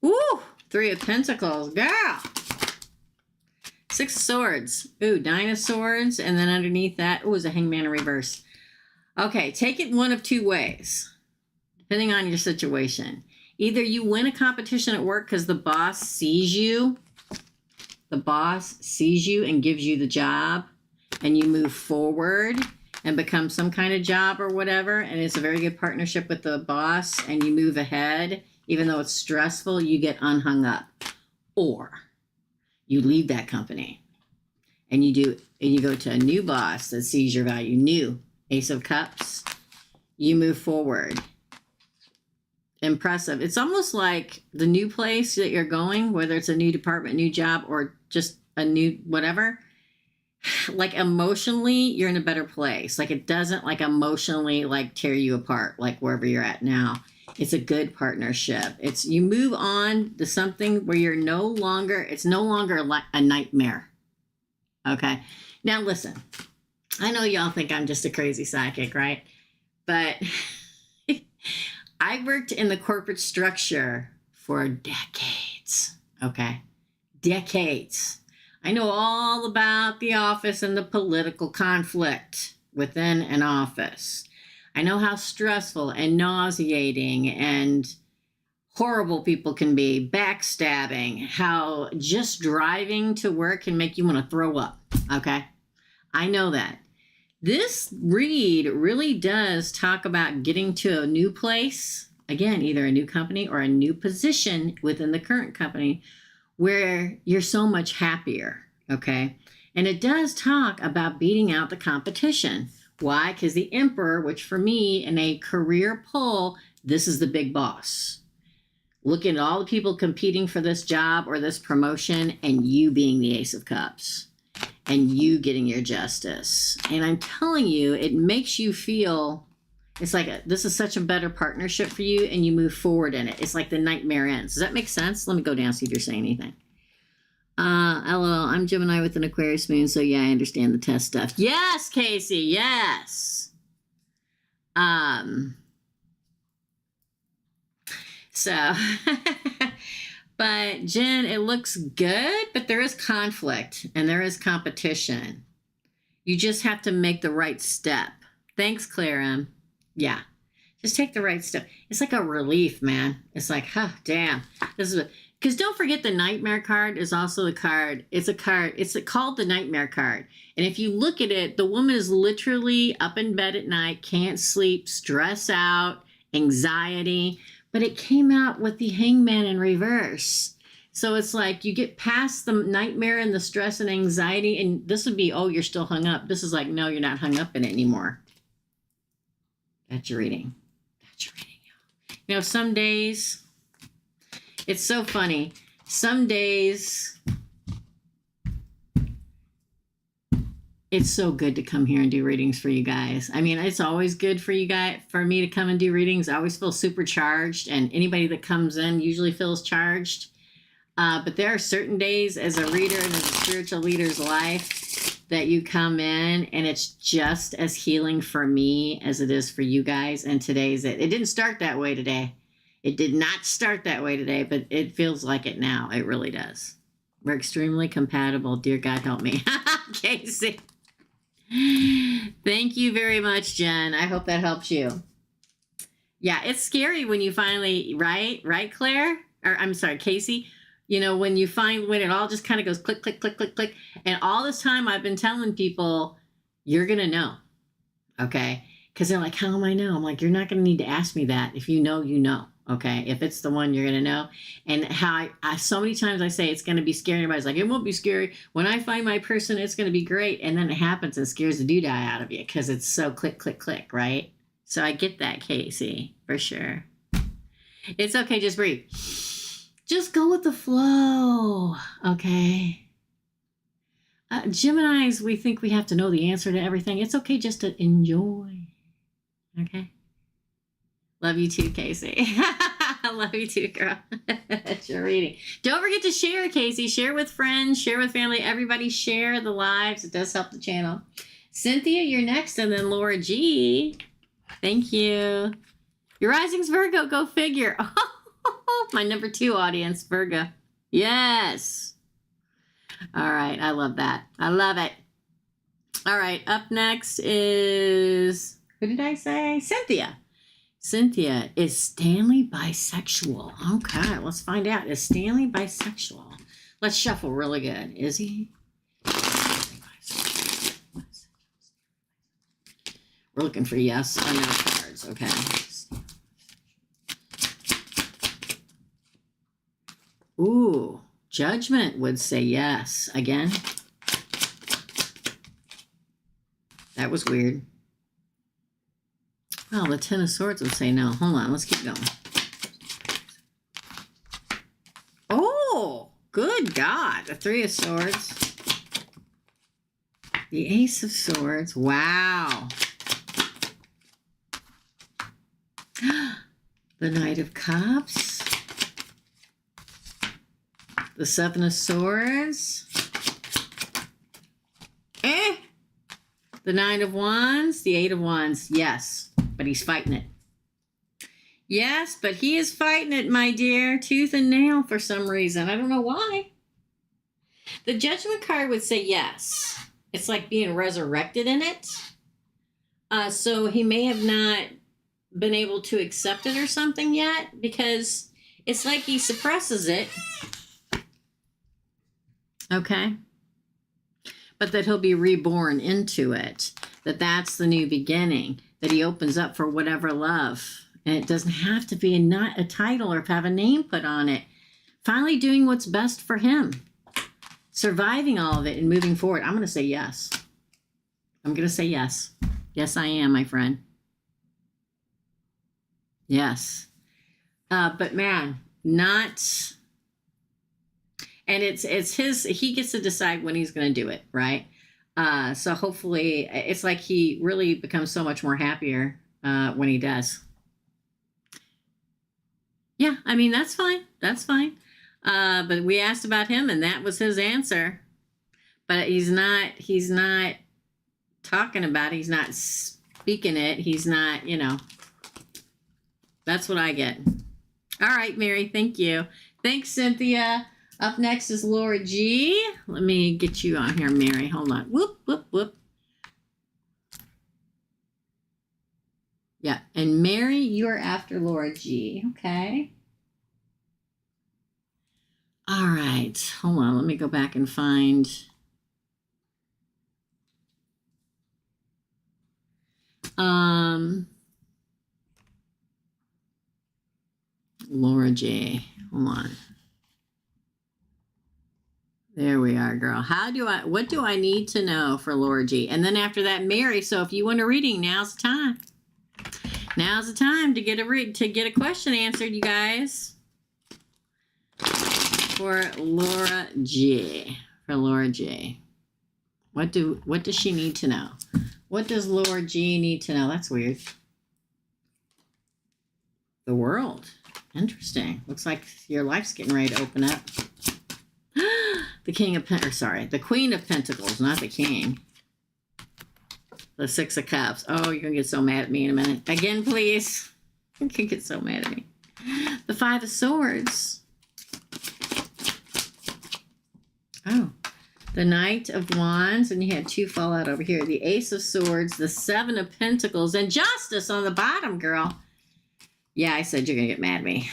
Woo! Three of Pentacles. Girl! Six of Swords. Ooh, Nine of Swords. And then underneath that, ooh, is a Hangman in reverse. Okay, take it one of two ways, depending on your situation. Either you win a competition at work because the boss sees you. The boss sees you and gives you the job. And you move forward and become some kind of job or whatever. And it's a very good partnership with the boss. And you move ahead. Even though it's stressful, you get unhung up. Or you leave that company and you go to a new boss that sees your value. New Ace of Cups. You move forward. Impressive. It's almost like the new place that you're going, whether it's a new department, new job, or just a new whatever. Like emotionally, you're in a better place. Like it doesn't like emotionally like tear you apart, like wherever you're at now. It's a good partnership. It's you move on to something where it's no longer like a nightmare. Okay. Now listen, I know y'all think I'm just a crazy psychic, right? But I worked in the corporate structure for decades. Okay. Decades. I know all about the office and the political conflict within an office. I know how stressful and nauseating and horrible people can be, backstabbing, how just driving to work can make you want to throw up, okay? I know that. This read really does talk about getting to a new place, again, either a new company or a new position within the current company where you're so much happier, okay? And it does talk about beating out the competition. Why? Because the Emperor, which for me in a career poll, this is the big boss. Looking at all the people competing for this job or this promotion and you being the Ace of Cups and you getting your justice. And I'm telling you, it makes you feel, it's like this is such a better partnership for you and you move forward in it. It's like the nightmare ends. Does that make sense? Let me go down, see if you're saying anything. LOL, I'm Gemini with an Aquarius moon, so yeah, I understand the test stuff. Yes, Casey, yes. So, But Jen, it looks good, but there is conflict and there is competition. You just have to make the right step. Thanks, Clara. Yeah. Just take the right step. It's like a relief, man. It's like, huh, damn. This is because don't forget the nightmare card is also the card. It's a card. It's called the nightmare card. And if you look at it, the woman is literally up in bed at night, can't sleep, stress out, anxiety. But it came out with the hangman in reverse. So it's like you get past the nightmare and the stress and anxiety. And this would be, oh, you're still hung up. This is like, no, you're not hung up in it anymore. That's your reading. You know, some days, it's so funny. Some days, it's so good to come here and do readings for you guys. I mean, it's always good for you guys, for me to come and do readings. I always feel super charged, and anybody that comes in usually feels charged. But there are certain days as a reader and as a spiritual leader's life that you come in and it's just as healing for me as it is for you guys. And today's it. It didn't start that way today. It did not start that way today, but it feels like it now. It really does. We're extremely compatible. Dear God, help me. Casey. Thank you very much, Jen. I hope that helps you. Yeah, it's scary when you finally, right, Claire? Or I'm sorry, Casey. You know, when it all just kind of goes click, click, click, click, click. And all this time I've been telling people, you're going to know. Okay. Because they're like, how am I know? I'm like, you're not going to need to ask me that. If you know, you know. Okay. If it's the one, you're going to know. And how I so many times I say it's going to be scary. Everybody's like, it won't be scary. When I find my person, it's going to be great. And then it happens and scares the doo-dah out of you because it's so click, click, click. Right. So I get that, Casey, for sure. It's okay. Just breathe. Just go with the flow, okay? Geminis, we think we have to know the answer to everything. It's okay just to enjoy, okay? Love you too, Casey. I love you too, girl. That's your reading. Don't forget to share, Casey. Share with friends, share with family. Everybody share the lives. It does help the channel. Cynthia, you're next, and then Laura G. Thank you. Your rising's Virgo. Go figure. My number 2 audience, Virgo. Yes. All right. I love that. I love it. All right. Up next is, who did I say? Cynthia. Cynthia, is Stanley bisexual? Okay. Let's find out. Is Stanley bisexual? Let's shuffle really good. Is he? We're looking for yes or no cards. Okay. Ooh, Judgment would say yes. Again. That was weird. Well, the Ten of Swords would say no. Hold on, let's keep going. Oh, good God. The Three of Swords. The Ace of Swords. Wow. The Knight of Cups. The Seven of Swords. The Nine of Wands. The Eight of Wands. Yes, but he's fighting it. Yes, but he is fighting it, my dear. Tooth and nail for some reason. I don't know why. The Judgment card would say yes. It's like being resurrected in it. So he may have not been able to accept it or something yet because it's like he suppresses it. Okay. But that he'll be reborn into it. That's the new beginning. That he opens up for whatever love. And it doesn't have to be not a title or have a name put on it. Finally doing what's best for him. Surviving all of it and moving forward. I'm going to say yes. I'm going to say yes. Yes, I am, my friend. Yes. But man, not... And it's his, he gets to decide when he's going to do it, right? So hopefully, it's like he really becomes so much more happier when he does. Yeah, I mean, that's fine. That's fine. But we asked about him, and that was his answer. But he's not talking about it. He's not speaking it. He's not, you know. That's what I get. All right, Mary, thank you. Thanks, Cynthia. Up next is Laura G. Let me get you on here, Mary. Hold on. Whoop, whoop, whoop. Yeah, and Mary, you're after Laura G. Okay. All right. Hold on. Let me go back and find. Laura J. Hold on. There we are, girl. What do I need to know for Laura G? And then after that, Mary. So if you want a reading, now's the time. Now's the time to get a question answered, you guys. For Laura G. For Laura G. What does she need to know? What does Laura G need to know? That's weird. The world. Interesting. Looks like your life's getting ready to open up. The Queen of Pentacles, not the King. The Six of Cups. Oh, you're going to get so mad at me in a minute. Again, please. You can get so mad at me. The Five of Swords. Oh. The Knight of Wands. And you had two fall out over here. The Ace of Swords. The Seven of Pentacles. And Justice on the bottom, girl. Yeah, I said you're going to get mad at me.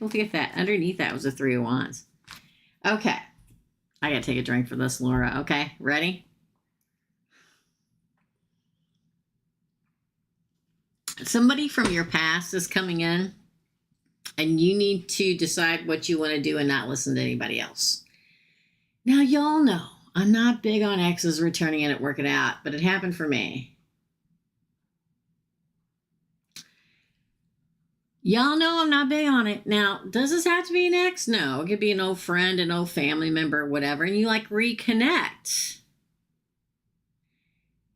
Look at that. Underneath that was a Three of Wands. Okay. I got to take a drink for this, Laura. Okay, ready? Somebody from your past is coming in, and you need to decide what you want to do and not listen to anybody else. Now, y'all know I'm not big on exes returning in and working out, but it happened for me. Y'all know I'm not big on it. Now, does this have to be an ex? No, it could be an old friend, an old family member, whatever, and you like reconnect.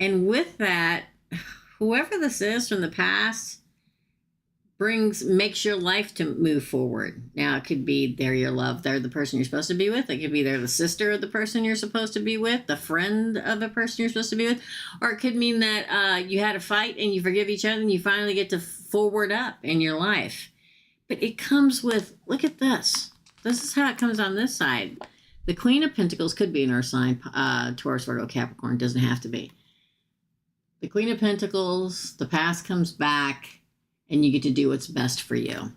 And with that, whoever this is from the past makes your life to move forward. Now, it could be they're your love, they're the person you're supposed to be with. It could be they're the sister of the person you're supposed to be with, the friend of the person you're supposed to be with. Or it could mean that you had a fight and you forgive each other and you finally get to forward up in your life. But it comes with, look at this. This is how it comes on this side. The Queen of Pentacles could be an earth sign, Taurus, Virgo, Capricorn. Doesn't have to be. The Queen of Pentacles, the past comes back, and you get to do what's best for you.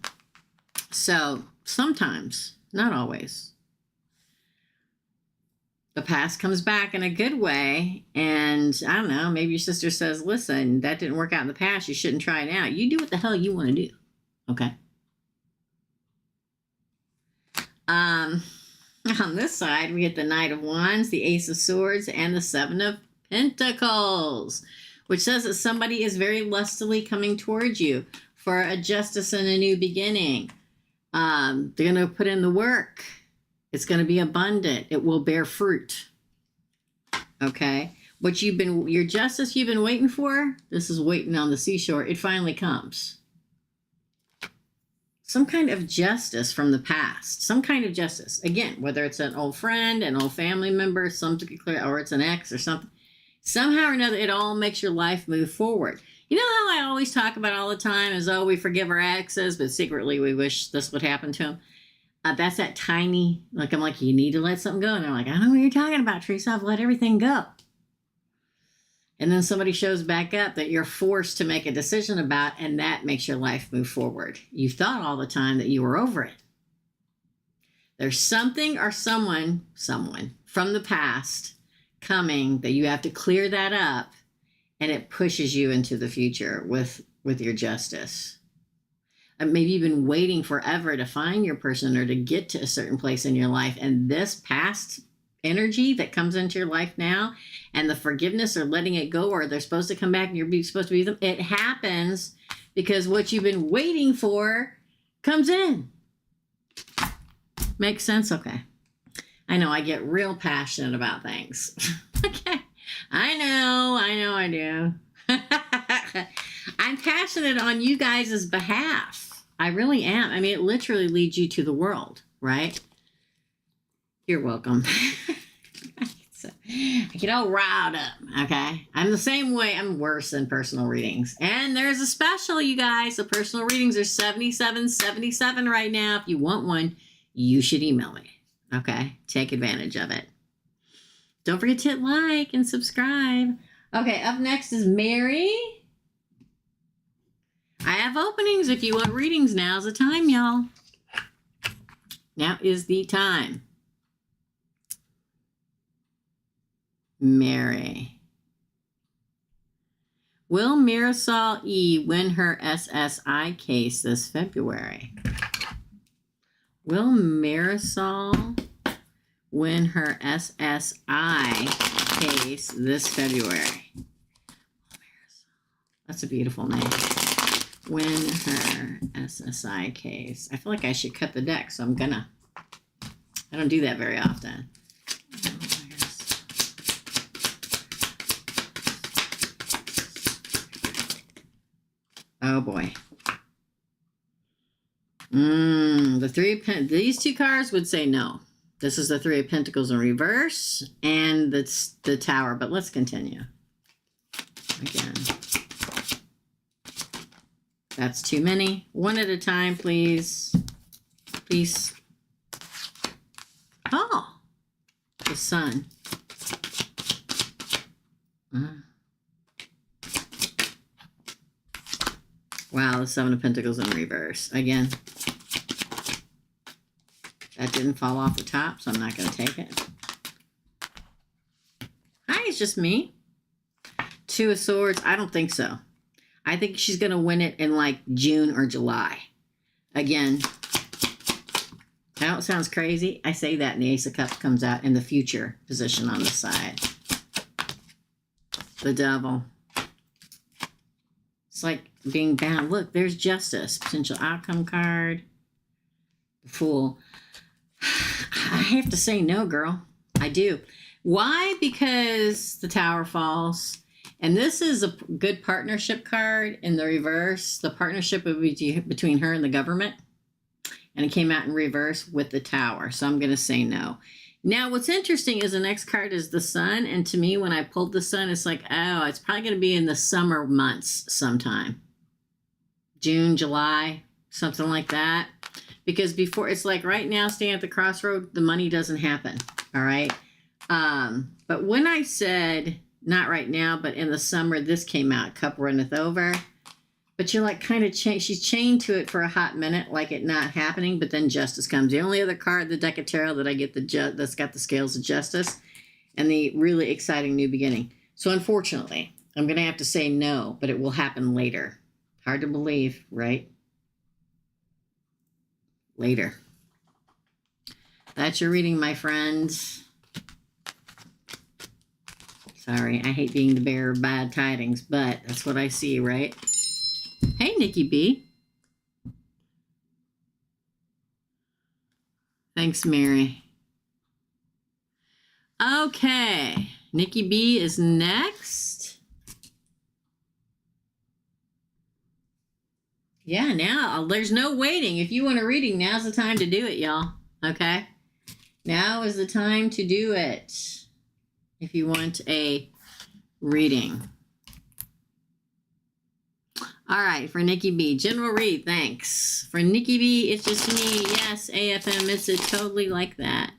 So sometimes, not always, the past comes back in a good way. And I don't know, maybe your sister says, listen, that didn't work out in the past. You shouldn't try it now. You do what the hell you want to do. Okay. On this side, we get the Knight of Wands, the Ace of Swords, and the Seven of Pentacles, which says that somebody is very lustily coming towards you for a justice and a new beginning. They're going to put in the work. It's going to be abundant. It will bear fruit. Okay? Your justice you've been waiting for, this is waiting on the seashore. It finally comes. Some kind of justice from the past. Some kind of justice. Again, whether it's an old friend, an old family member, or it's an ex or something. Somehow or another, it all makes your life move forward. You know how I always talk about all the time is, oh, we forgive our exes, but secretly we wish this would happen to them. That's that tiny, I'm like, you need to let something go. And they're like, I don't know what you're talking about, Teresa. I've let everything go. And then somebody shows back up that you're forced to make a decision about, and that makes your life move forward. You thought all the time that you were over it. There's something or someone from the past coming that you have to clear that up, and it pushes you into the future with your justice. Maybe you've been waiting forever to find your person or to get to a certain place in your life, and this past energy that comes into your life now and the forgiveness or letting it go, or they're supposed to come back and you're supposed to be with them, it happens because what you've been waiting for comes in. Makes sense? Okay. I know I get real passionate about things. Okay. I know I do. I'm passionate on you guys' behalf. I really am. I mean, it literally leads you to the world, right? You're welcome. I get all riled up, okay? I'm the same way. I'm worse than personal readings. And there's a special, you guys. The personal readings are $77.77 right now. If you want one, you should email me. Okay? Take advantage of it. Don't forget to hit like and subscribe. Okay, up next is Mary. I have openings. If you want readings, now's the time, y'all. Now is the time. Mary. Will Marisol E. win her SSI case this February? Will Marisol win her SSI case this February? That's a beautiful name. Win her SSI case. I feel like I should cut the deck, so I'm gonna. I don't do that very often. Oh boy. These two cards would say no. This is the Three of Pentacles in reverse and the Tower, but let's continue. Again. That's too many. One at a time, please. Please. Oh, the Sun. Wow, the Seven of Pentacles in reverse. Again, that didn't fall off the top, so I'm not going to take it. Hi, it's just me. Two of Swords. I don't think so. I think she's going to win it in like June or July. Again, I know it sounds crazy. I say that and the Ace of Cups comes out in the future position on the side. The Devil. It's like being bound. Look, there's Justice. Potential outcome card. The Fool. I have to say no, girl. I do. Why? Because the Tower falls. And this is a good partnership card in the reverse. The partnership would be between her and the government. And it came out in reverse with the Tower. So I'm going to say no. Now, what's interesting is the next card is the Sun. And to me, when I pulled the Sun, it's like, oh, it's probably going to be in the summer months sometime. June, July, something like that. Because before, it's like right now, staying at the crossroad, the money doesn't happen. All right. But when I said, not right now, but in the summer, this came out, Cup runneth over. But you're like kind of she's chained to it for a hot minute, like it not happening, but then Justice comes. The only other card, the deck of tarot that I get that's got the scales of Justice and the really exciting new beginning. So unfortunately, I'm going to have to say no, but it will happen later. Hard to believe, right? Later. That's your reading, my friends. Sorry, I hate being the bearer of bad tidings, but that's what I see, right? Hey, Nikki B. Thanks, Mary. Okay, Nikki B is next. Yeah, now there's no waiting. If you want a reading, now's the time to do it, y'all. Okay? Now is the time to do it. If you want a reading. All right, for Nikki B. General read, thanks. For Nikki B, it's just me. Yes, AFM, it's totally like that.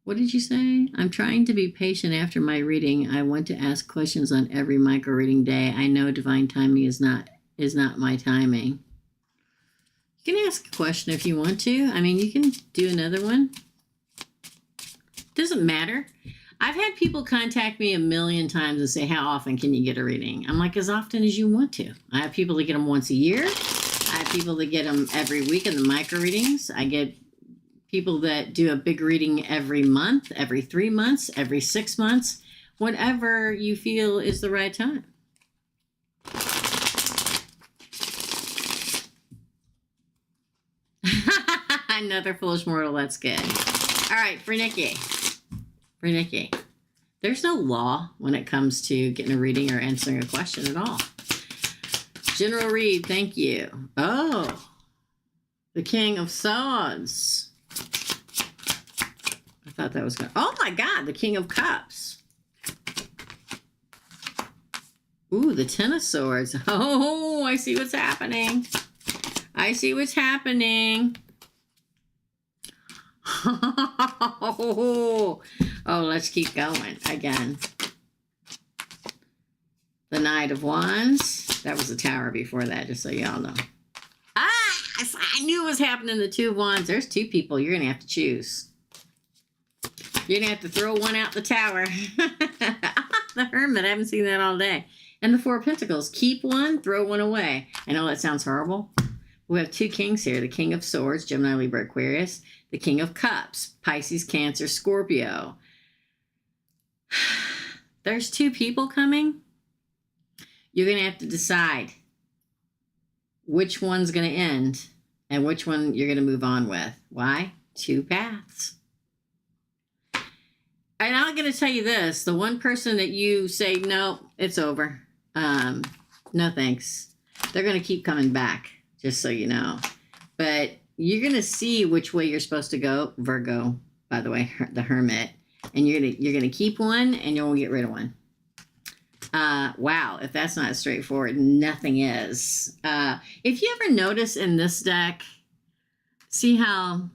What did you say? I'm trying to be patient after my reading. I want to ask questions on every micro reading day. I know divine timing is not my timing. You can ask a question if you want to. I mean, you can do another one. Doesn't matter. I've had people contact me 1,000,000 times and say, how often can you get a reading? I'm like, as often as you want to. I have people that get them once a year. I have people that get them every week in the micro readings. I get people that do a big reading every month, every 3 months, every 6 months, whatever you feel is the right time. Another foolish mortal, that's good. All right, for Nikki. For Nikki. There's no law when it comes to getting a reading or answering a question at all. General read, thank you. Oh, the King of Swords. I thought that was good. Oh my God, the King of Cups. Ooh, the Ten of Swords. Oh, I see what's happening. I see what's happening. Oh, let's keep going again. The Knight of Wands. That was the Tower before that, just so y'all know. I knew it was happening. The Two of Wands. There's two people you're going to have to choose. You're going to have to throw one out the tower. The Hermit. I haven't seen that all day. And the Four of Pentacles. Keep one, throw one away. I know that sounds horrible. We have two kings here. The King of Swords, Gemini, Libra, Aquarius. The King of Cups, Pisces, Cancer, Scorpio. There's two people coming. You're going to have to decide which one's going to end and which one you're going to move on with. Why? Two paths. And I'm going to tell you this. The one person that you say, no, it's over. No thanks. They're going to keep coming back, just so you know. But you're going to see which way you're supposed to go. Virgo, by the way, the Hermit. And you're going to keep one and you'll get rid of one. Wow, if that's not straightforward, nothing is. If you ever notice in this deck, see how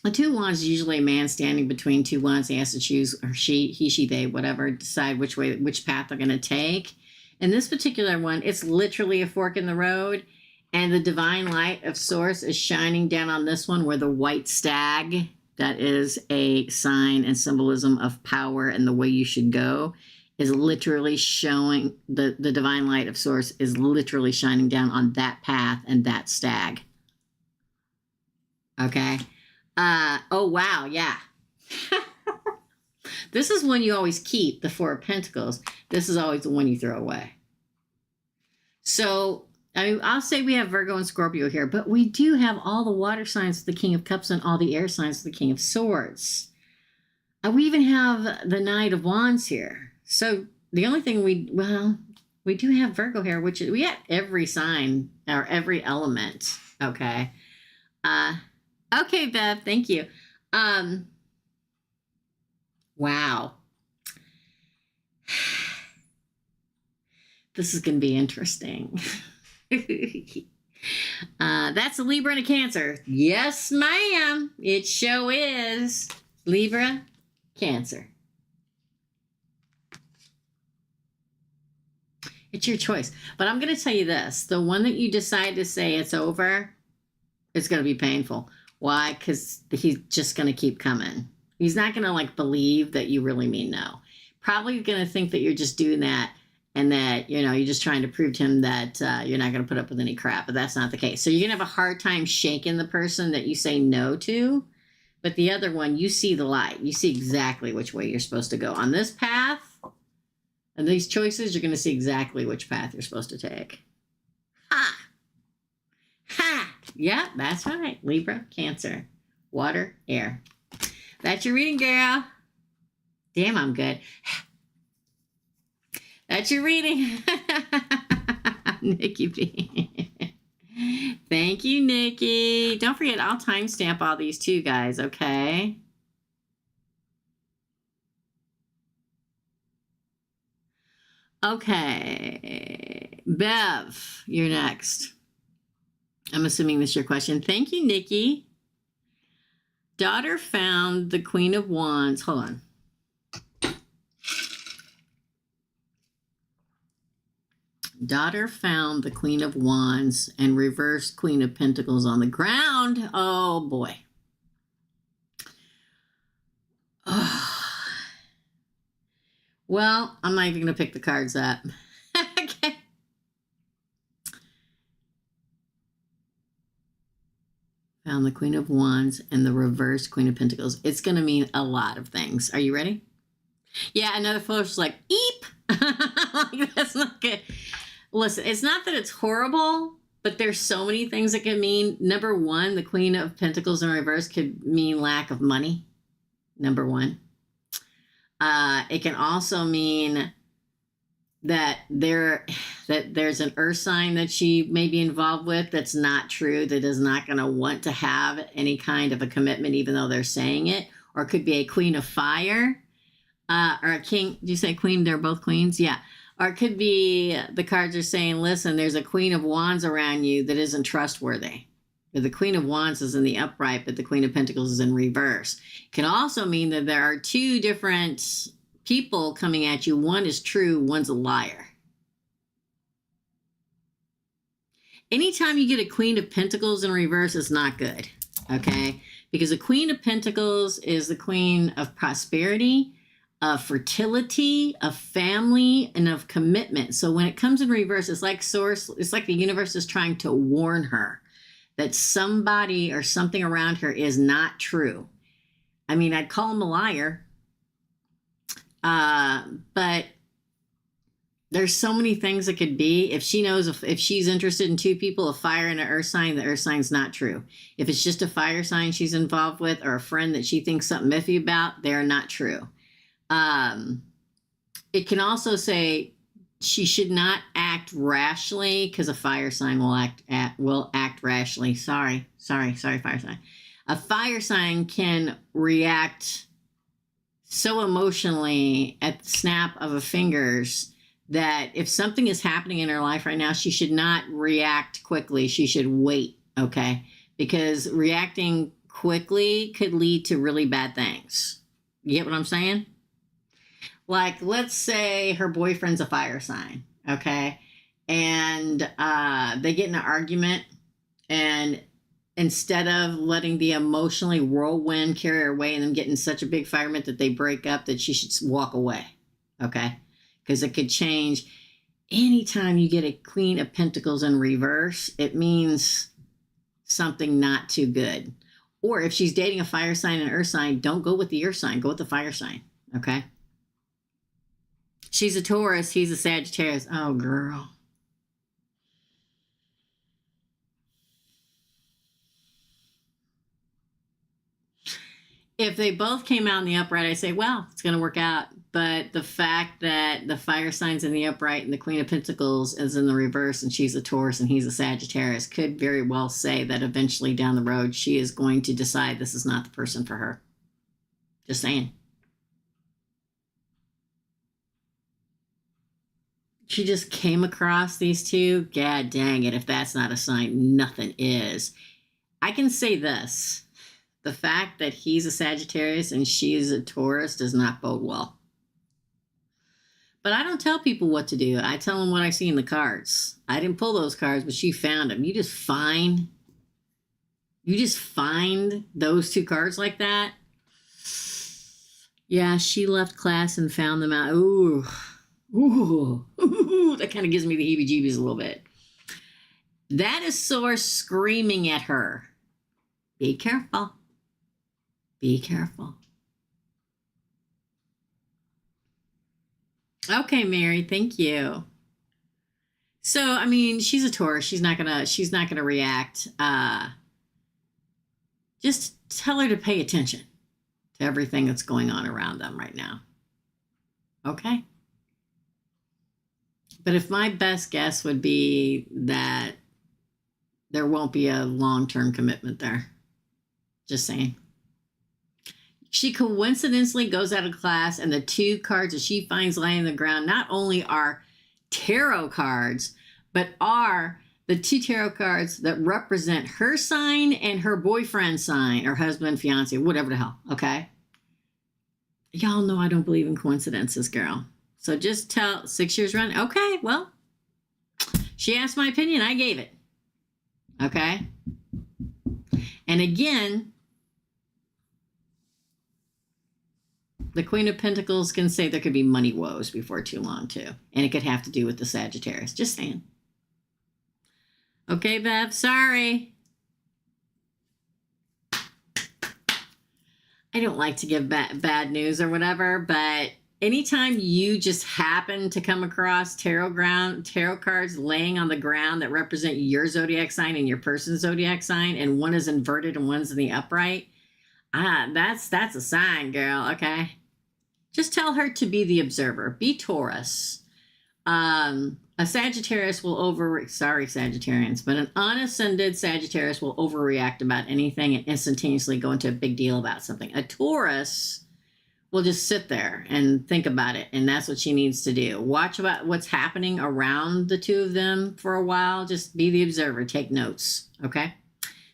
the Two of Wands is usually a man standing between two wands. He has to choose, or he, she, they, whatever, decide which path they're going to take. In this particular one, it's literally a fork in the road, and the divine light of Source is shining down on this one where the white stag, that is a sign and symbolism of power and the way you should go, is literally showing, the divine light of Source is literally shining down on that path and that stag. Okay. Oh, wow. Yeah. This is one you always keep, the Four of Pentacles. This is always the one you throw away. So, I mean, I'll say we have Virgo and Scorpio here, but we do have all the water signs of the King of Cups and all the air signs of the King of Swords. We even have the Knight of Wands here. So the only thing we do have Virgo here, which is, we have every sign or every element. Okay. Okay, Bev, thank you. Wow. This is going to be interesting. That's a Libra and a Cancer. Yes, ma'am. It sure is. Libra, Cancer. It's your choice. But I'm going to tell you this. The one that you decide to say it's over, it's going to be painful. Why? Because he's just going to keep coming. He's not going to like believe that you really mean no. Probably going to think that you're just doing that and that, you know, you're just trying to prove to him that you're not going to put up with any crap. But that's not the case. So you're going to have a hard time shaking the person that you say no to. But the other one, you see the light. You see exactly which way you're supposed to go. On this path and these choices, you're going to see exactly which path you're supposed to take. Ha! Ha! Yeah, that's right. Libra, Cancer, water, air. That's your reading, girl. Damn, I'm good. That's your reading. Nikki B. Thank you, Nikki. Don't forget, I'll timestamp all these too, guys, okay? Okay. Bev, you're next. I'm assuming this is your question. Thank you, Nikki. Daughter found the Queen of Wands. Hold on. Daughter found the Queen of Wands and reversed Queen of Pentacles on the ground. Oh, boy. Oh. Well, I'm not even going to pick the cards up. Okay. Found the Queen of Wands and the reverse Queen of Pentacles. It's going to mean a lot of things. Are you ready? Yeah, another flow's like, eep. Like, that's not good. Listen, it's not that it's horrible, but there's so many things it can mean. Number one, the Queen of Pentacles in reverse could mean lack of money. Number one. It can also mean that there's an earth sign that she may be involved with that's not true, that is not going to want to have any kind of a commitment, even though they're saying it. Or it could be a Queen of Fire, or a King. Did you say Queen? They're both queens? Yeah. Or it could be the cards are saying, listen, there's a Queen of Wands around you that isn't trustworthy. The Queen of Wands is in the upright, but the Queen of Pentacles is in reverse. It can also mean that there are two different people coming at you. One is true, one's a liar. Anytime you get a Queen of Pentacles in reverse, it's not good, okay? Because a Queen of Pentacles is the queen of prosperity, of fertility, of family, and of commitment. So when it comes in reverse, it's like the universe is trying to warn her that somebody or something around her is not true. I mean, I'd call him a liar, but there's so many things it could be. If she knows if she's interested in two people, a fire and an earth sign, the earth sign's not true. If it's just a fire sign she's involved with or a friend that she thinks something iffy about, they're not true. It can also say she should not act rashly because a fire sign will act rashly. Sorry, fire sign. A fire sign can react so emotionally at the snap of a fingers that if something is happening in her life right now, she should not react quickly. She should wait, okay? Because reacting quickly could lead to really bad things. You get what I'm saying? Like, let's say her boyfriend's a fire sign, okay? And they get in an argument, and instead of letting the emotionally whirlwind carry her away and them get in such a big firement that they break up, that she should walk away, okay? Because it could change. Anytime you get a Queen of Pentacles in reverse, it means something not too good. Or if she's dating a fire sign and earth sign, don't go with the earth sign. Go with the fire sign, okay? She's a Taurus. He's a Sagittarius. Oh, girl. If they both came out in the upright, I say, well, it's going to work out. But the fact that the fire sign's in the upright and the Queen of Pentacles is in the reverse and she's a Taurus and he's a Sagittarius could very well say that eventually down the road she is going to decide this is not the person for her. Just saying. She just came across these two. God dang it. If that's not a sign, nothing is. I can say this. The fact that he's a Sagittarius and she's a Taurus does not bode well. But I don't tell people what to do. I tell them what I see in the cards. I didn't pull those cards, but she found them. You just find those two cards like that. Yeah, she left class and found them out. Ooh, that kind of gives me the heebie-jeebies a little bit. That is Source screaming at her. Be careful. Be careful. Okay, Mary, thank you. So, I mean, she's a Taurus. She's not gonna react. Just tell her to pay attention to everything that's going on around them right now. Okay? But if my best guess would be that there won't be a long-term commitment there. Just saying. She coincidentally goes out of class, and the two cards that she finds lying on the ground not only are tarot cards, but are the two tarot cards that represent her sign and her boyfriend's sign, or husband, fiance, whatever the hell, okay? Y'all know I don't believe in coincidences, girl. So just tell 6 years run. Okay, well, she asked my opinion. I gave it. Okay? And again, the Queen of Pentacles can say there could be money woes before too long, too. And it could have to do with the Sagittarius. Just saying. Okay, Bev, sorry. I don't like to give bad news or whatever, but anytime you just happen to come across tarot cards laying on the ground that represent your zodiac sign and your person's zodiac sign, and one is inverted and one's in the upright, that's a sign, girl, okay? Just tell her to be the observer. Be Taurus. A Sagittarius will sorry, Sagittarians, but an unascended Sagittarius will overreact about anything and instantaneously go into a big deal about something. A Taurus will just sit there and think about it, and that's what she needs to do. Watch about what's happening around the two of them for a while. Just be the observer. Take notes, okay?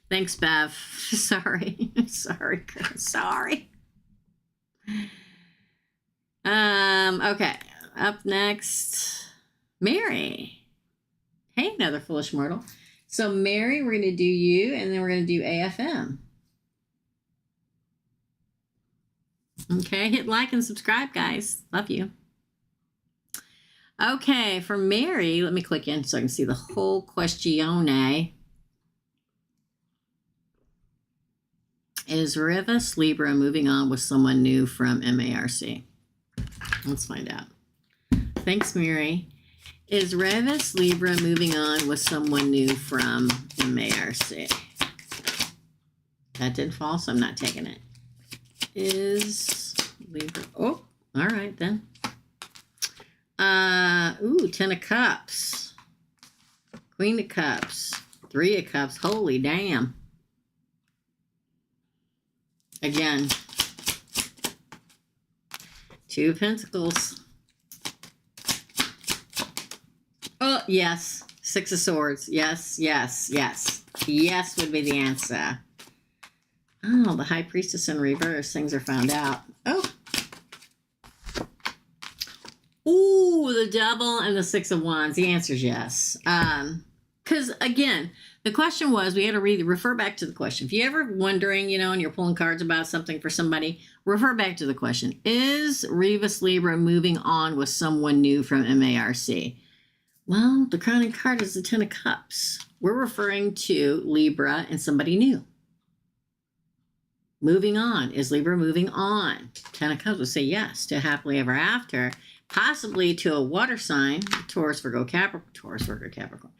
Thanks, Bev. Sorry. Sorry, girl. Sorry. Okay. Up next, Mary. Hey, another foolish mortal. So, Mary, we're going to do you, and then we're going to do AFM. Okay, hit like and subscribe, guys. Love you. Okay, for Mary, let me click in so I can see the whole question. Is Rivas Libra moving on with someone new from MARC? Let's find out. Thanks, Mary. Is Rivas Libra moving on with someone new from MARC? That did fall, so I'm not taking it. Is Libra... Oh, all right, then. Ooh, 10 of Cups. Queen of Cups. 3 of Cups. Holy damn. Again, 2 of Pentacles. Oh, yes. 6 of Swords. Yes, yes, yes. Yes would be the answer. Oh, the High Priestess in reverse. Things are found out. Oh. Ooh, the Devil and the 6 of Wands. The answer is yes. Because, again, the question was, we had to refer back to the question. If you're ever wondering, and you're pulling cards about something for somebody, refer back to the question. Is Rivas Libra moving on with someone new from MARC? Well, the crowning card is the 10 of Cups. We're referring to Libra and somebody new. Moving on. Is Libra moving on? 10 of Cups would say yes to happily ever after, possibly to a water sign, Taurus, Virgo, Capricorn.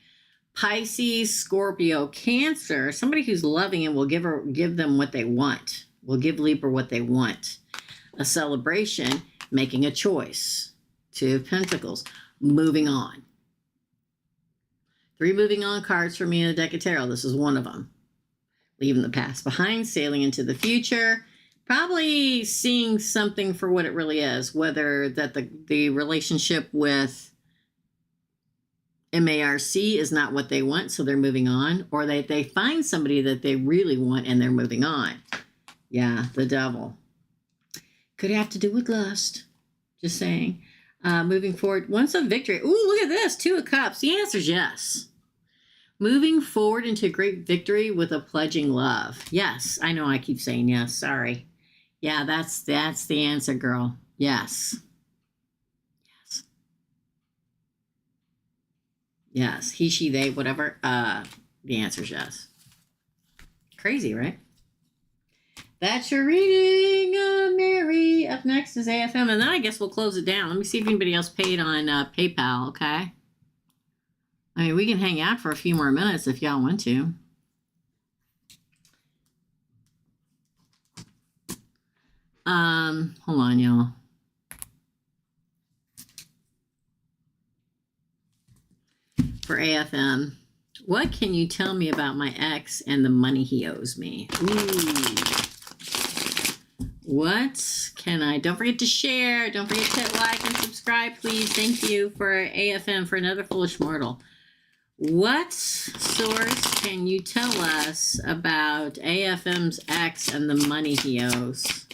Pisces, Scorpio, Cancer, somebody who's loving and will give them what they want. Will give Libra what they want. A celebration, making a choice. 2 of Pentacles, moving on. 3 moving on cards for me in the deck of tarot. This is one of them. Leaving the past behind, sailing into the future. Probably seeing something for what it really is. Whether that the relationship with MARC is not what they want, so they're moving on, or they find somebody that they really want and they're moving on. Yeah, the Devil. Could have to do with lust. Just saying. Moving forward. Once a victory. Ooh, look at this. 2 of Cups. The answer is yes. Moving forward into great victory with a pledging love. Yes. I know I keep saying yes. Sorry. Yeah, that's the answer, girl. Yes. Yes, he, she, they, whatever. The answer is yes. Crazy, right? That's your reading, Mary. Up next is AFM, and then I guess we'll close it down. Let me see if anybody else paid on PayPal, okay? I mean, we can hang out for a few more minutes if y'all want to. Hold on, y'all. For AFM, what can you tell me about my ex and the money he owes me? Ooh. What can I... Don't forget to share. Don't forget to hit like and subscribe, please. Thank you for AFM, for another foolish mortal. What source can you tell us about AFM's ex and the money he owes?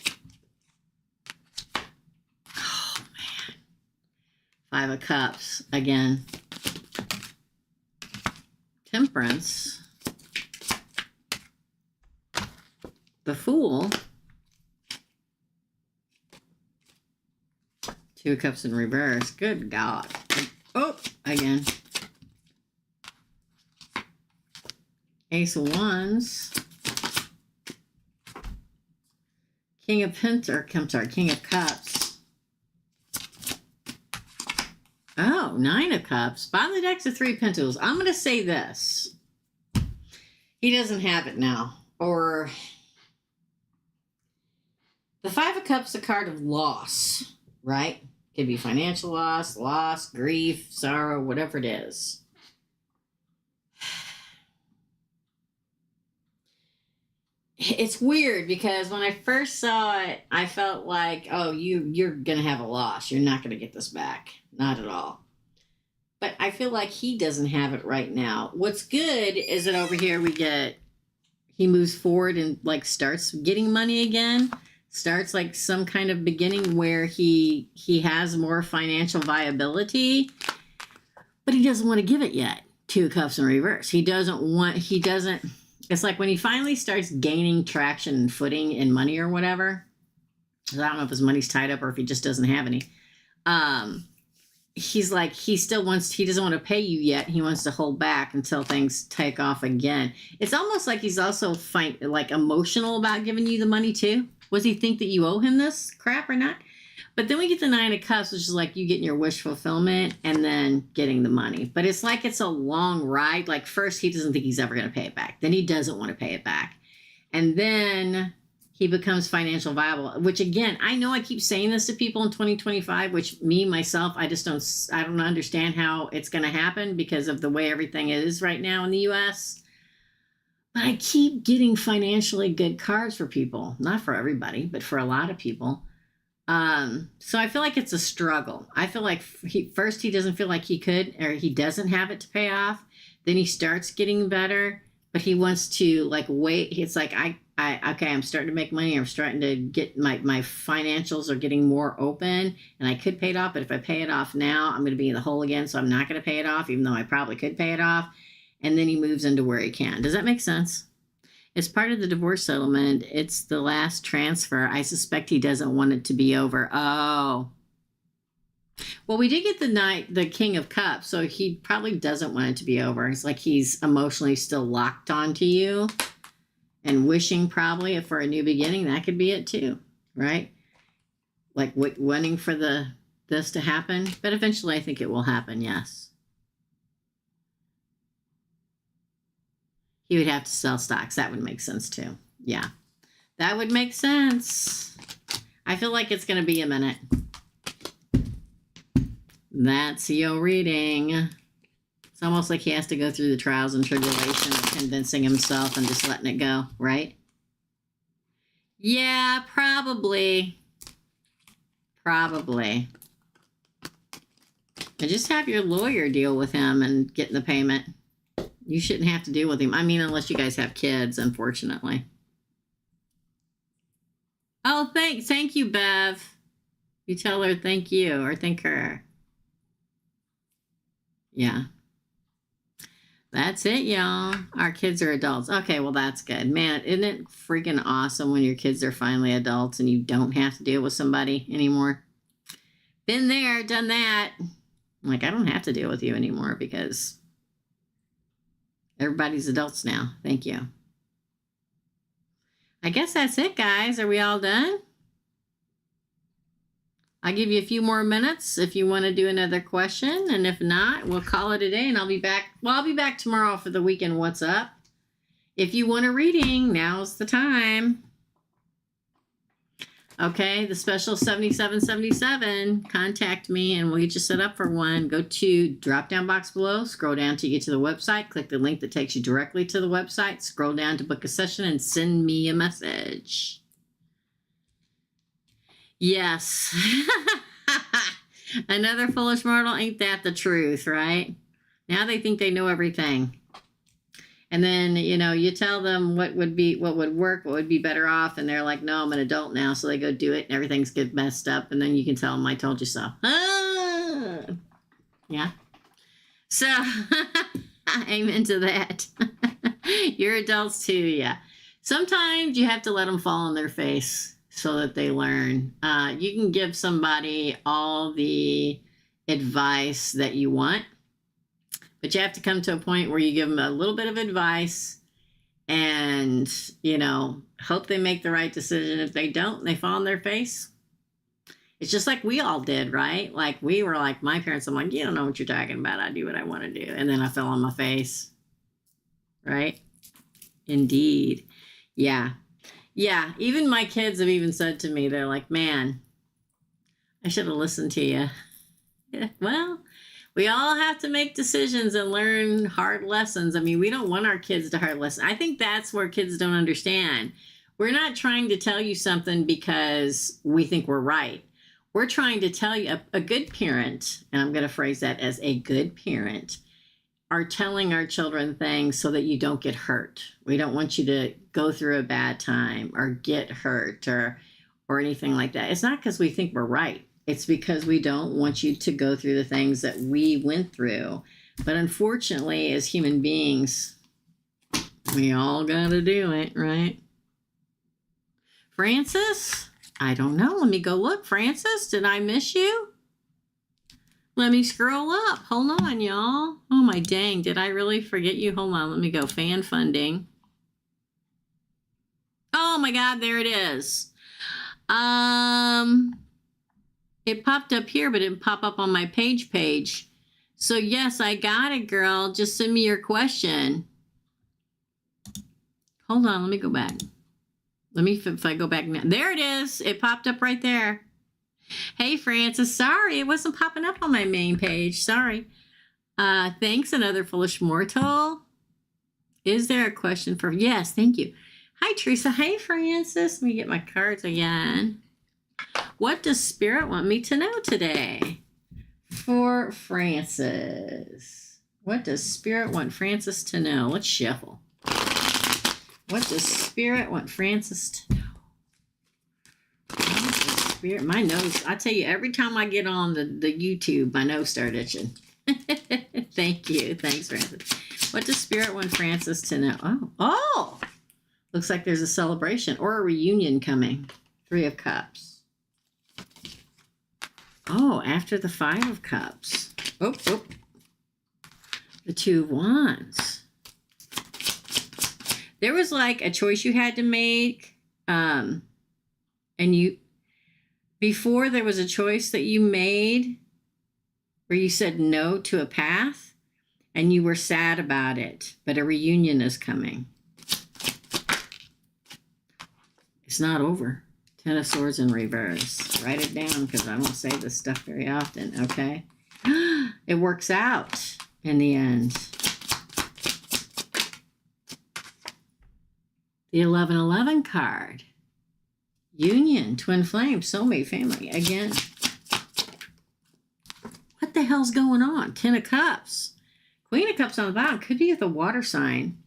Oh, man. 5 of Cups again. Temperance. The Fool. 2 of Cups in reverse. Good God. Oh, again. Ace of Wands. King of King of Cups. Oh, 9 of Cups. Bottom of the deck's a 3 of Pentacles. I'm going to say this. He doesn't have it now. Or the 5 of Cups, a card of loss, right? Could be financial loss, grief, sorrow, whatever it is. It's weird because when I first saw it, I felt like, oh, you're going to have a loss. You're not going to get this back. Not at all. But I feel like he doesn't have it right now. What's good is that over here we get he moves forward and like starts getting money again, starts like some kind of beginning where he has more financial viability, but he doesn't want to give it yet. Two of Cups in reverse. He doesn't, it's like when he finally starts gaining traction and footing in money or whatever, I don't know if his money's tied up or if he just doesn't have any. He's like, he doesn't want to pay you yet. He wants to hold back until things take off again. It's almost like he's also like emotional about giving you the money too. Was he think that you owe him this crap or not? But then we get the Nine of Cups, which is like you getting your wish fulfillment and then getting the money. But it's like it's a long ride. Like first, he doesn't think he's ever going to pay it back. Then he doesn't want to pay it back. And then he becomes financial viable, which again, I know I keep saying this to people in 2025, which myself, I don't understand how it's going to happen because of the way everything is right now in the US. But I keep getting financially good cards for people, not for everybody, but for a lot of people. So I feel like it's a struggle. I feel like he doesn't feel like he could, or he doesn't have it to pay off. Then he starts getting better, but he wants to like wait. It's like, okay, I'm starting to make money. I'm starting to get my financials are getting more open and I could pay it off. But if I pay it off now, I'm going to be in the hole again. So I'm not going to pay it off, even though I probably could pay it off. And then he moves into where he can. Does that make sense? It's part of the divorce settlement. It's the last transfer. I suspect he doesn't want it to be over. Oh. Well, we did get the King of Cups, so he probably doesn't want it to be over. It's like he's emotionally still locked onto you and wishing probably for a new beginning. That could be it too, right? Like wanting for this to happen. But eventually I think it will happen, yes. He would have to sell stocks. That would make sense too. Yeah, that would make sense. I feel like it's going to be a minute. That's your reading. It's almost like he has to go through the trials and tribulation of convincing himself and just letting it go, right? Yeah, probably. Probably. And just have your lawyer deal with him and get the payment. You shouldn't have to deal with him. I mean, unless you guys have kids, unfortunately. Oh, thank you, Bev. You tell her thank you or thank her. Yeah. That's it, y'all. Our kids are adults. Okay, well, that's good. Man, isn't it freaking awesome when your kids are finally adults and you don't have to deal with somebody anymore? Been there, done that. Like, I don't have to deal with you anymore because everybody's adults now. Thank you. I guess that's it, guys. Are we all done? I'll give you a few more minutes if you want to do another question. And if not, we'll call it a day and I'll be back. Well, I'll be back tomorrow for the weekend. What's up? If you want a reading, now's the time. Okay, the special 7777, contact me and we'll get you set up for one. Go to drop-down box below, scroll down till you get to the website, click the link that takes you directly to the website, scroll down to book a session and send me a message. Yes. Another foolish mortal, ain't that the truth, right? Now they think they know everything. And then, you tell them what would work, what would be better off. And they're like, no, I'm an adult now. So they go do it and everything's get messed up. And then you can tell them, I told you so. Ah! Yeah. So, amen to that. You're adults too, yeah. Sometimes you have to let them fall on their face so that they learn. You can give somebody all the advice that you want. But you have to come to a point where you give them a little bit of advice and, hope they make the right decision. If they don't, they fall on their face. It's just like we all did, right? Like we were like, my parents, I'm like, you don't know what you're talking about. I do what I want to do. And then I fell on my face. Right? Indeed. Yeah. Yeah. Even my kids have even said to me, they're like, man, I should have listened to you. Yeah, well, we all have to make decisions and learn hard lessons. I mean, we don't want our kids to hard lessons. I think that's where kids don't understand. We're not trying to tell you something because we think we're right. We're trying to tell you a good parent, and I'm going to phrase that as a good parent, are telling our children things so that you don't get hurt. We don't want you to go through a bad time or get hurt or anything like that. It's not because we think we're right. It's because we don't want you to go through the things that we went through. But unfortunately, as human beings, we all gotta do it, right? Francis? I don't know. Let me go look. Francis, did I miss you? Let me scroll up. Hold on, y'all. Oh, my dang. Did I really forget you? Hold on. Let me go. Fan funding. Oh, my God. There it is. It popped up here, but it didn't pop up on my page. So, yes, I got it, girl. Just send me your question. Hold on. Let me go back. If I go back now. There it is. It popped up right there. Hey, Francis. Sorry, it wasn't popping up on my main page. Sorry. Thanks, another foolish mortal. Is there a question for... Yes, thank you. Hi, Teresa. Hey, Francis. Let me get my cards again. What does Spirit want me to know today? For Francis. What does Spirit want Francis to know? Let's shuffle. What does Spirit want Francis to know? Spirit, my nose, I tell you, every time I get on the YouTube, my nose starts itching. Thank you. Thanks, Francis. What does Spirit want Francis to know? Oh, looks like there's a celebration or a reunion coming. 3 of Cups. Oh, after the 5 of Cups. Oh. The 2 of Wands. There was like a choice you had to make. And before there was a choice that you made where you said no to a path and you were sad about it, but a reunion is coming. It's not over. 10 of Swords in reverse. Write it down because I don't say this stuff very often, okay? It works out in the end. The 1111 card. Union, twin flame, soulmate, family. Again. What the hell's going on? 10 of Cups. Queen of Cups on the bottom. Could be with a water sign.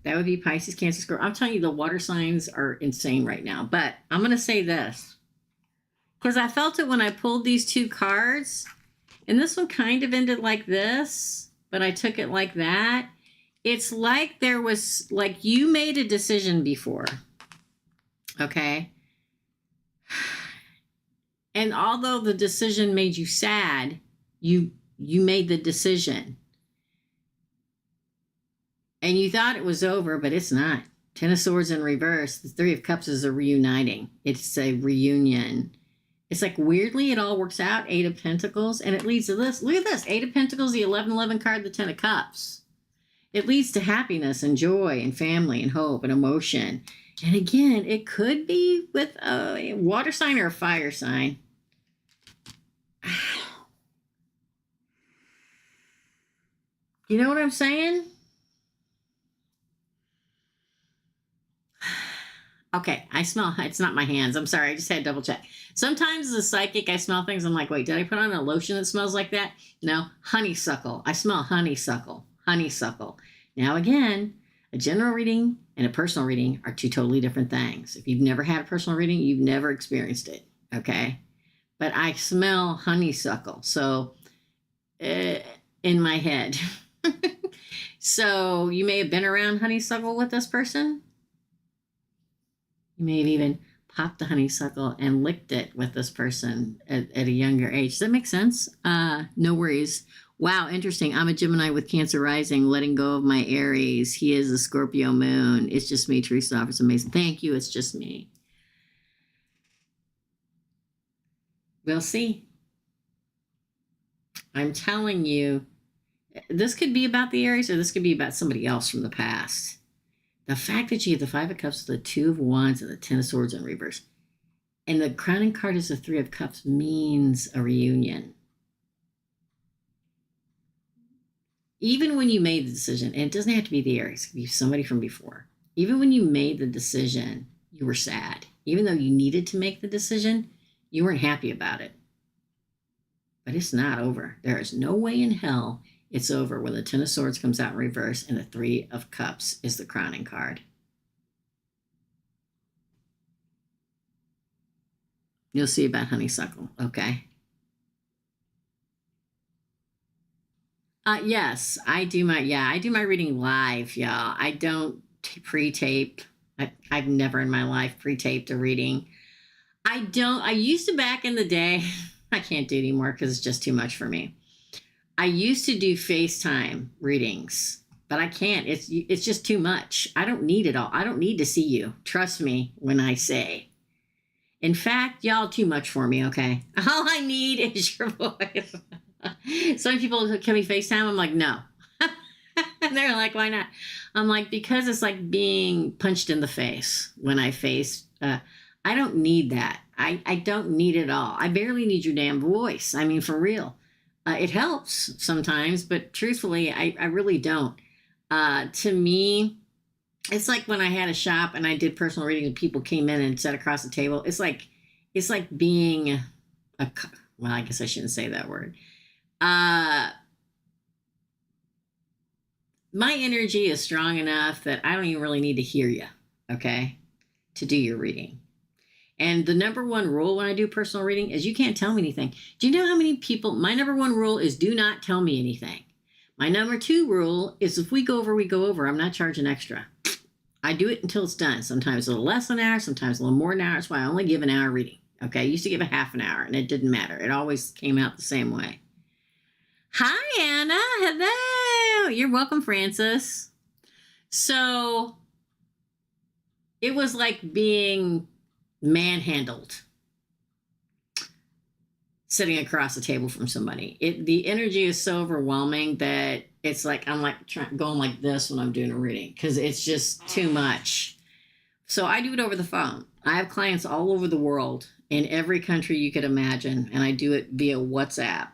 That would be Pisces, Cancer, Scorpio. I'm telling you, the water signs are insane right now. But I'm going to say this. Because I felt it when I pulled these 2 cards. And this one kind of ended like this. But I took it like that. It's like there was, like you made a decision before. Okay? And although the decision made you sad, you made the decision. And you thought it was over, but it's not. 10 of Swords in reverse. The 3 of Cups is a reuniting. It's a reunion. It's like weirdly it all works out. 8 of Pentacles. And it leads to this. Look at this. 8 of Pentacles, the 1111 card, the 10 of Cups. It leads to happiness and joy and family and hope and emotion. And again, it could be with a water sign or a fire sign. You know what I'm saying? Okay, I smell, it's not my hands. I'm sorry, I just had to double check. Sometimes as a psychic, I smell things. I'm like, wait, did I put on a lotion that smells like that? No, honeysuckle. I smell honeysuckle. Honeysuckle. Now again, a general reading and a personal reading are 2 totally different things. If you've never had a personal reading, you've never experienced it, okay? But I smell honeysuckle, so in my head. So you may have been around honeysuckle with this person. You may have even popped the honeysuckle and licked it with this person at a younger age. Does that make sense? No worries. Wow, interesting. I'm a Gemini with Cancer rising, letting go of my Aries. He is a Scorpio moon. It's just me, Teresa. It's amazing. Thank you. It's just me. We'll see. I'm telling you, this could be about the Aries or this could be about somebody else from the past. The fact that you have the 5 of Cups, the 2 of Wands, and the 10 of Swords in reverse, and the crowning card is the 3 of Cups, means a reunion. Even when you made the decision, and it doesn't have to be the Aries, it could be somebody from before. Even when you made the decision, you were sad. Even though you needed to make the decision, you weren't happy about it. But it's not over. There is no way in hell it's over when the Ten of Swords comes out in reverse and the Three of Cups is the crowning card. You'll see about honeysuckle, okay? Yes, I do my reading live, y'all. I don't pre-tape. I've never in my life pre-taped a reading. I used to back in the day. I can't do it anymore because it's just too much for me. I used to do FaceTime readings, but I can't. It's just too much. I don't need it all. I don't need to see you. Trust me when I say. In fact, y'all too much for me, okay? All I need is your voice. So many people can we FaceTime? I'm like, no. And they're like, why not? I'm like, because it's like being punched in the face when I face. I don't need that. I don't need it all. I barely need your damn voice. I mean, for real. It helps sometimes, but truthfully, I really don't. To me, it's like when I had a shop and I did personal reading and people came in and sat across the table. It's like being well, I guess I shouldn't say that word. My energy is strong enough that I don't even really need to hear you, okay, to do your reading. And the number one rule when I do personal reading is you can't tell me anything. Do you know how many people, my number one rule is do not tell me anything. My number two rule is if we go over, we go over. I'm not charging extra. I do it until it's done. Sometimes a little less than an hour, sometimes a little more than an hour. That's why I only give an hour reading. Okay, I used to give a half an hour and it didn't matter. It always came out the same way. Hi, Anna. Hello. You're welcome, Francis. So it was like being manhandled sitting across the table from somebody. The energy is so overwhelming that it's like I'm like going like this when I'm doing a reading because it's just too much. So I do it over the phone. I have clients all over the world in every country you could imagine, and I do it via WhatsApp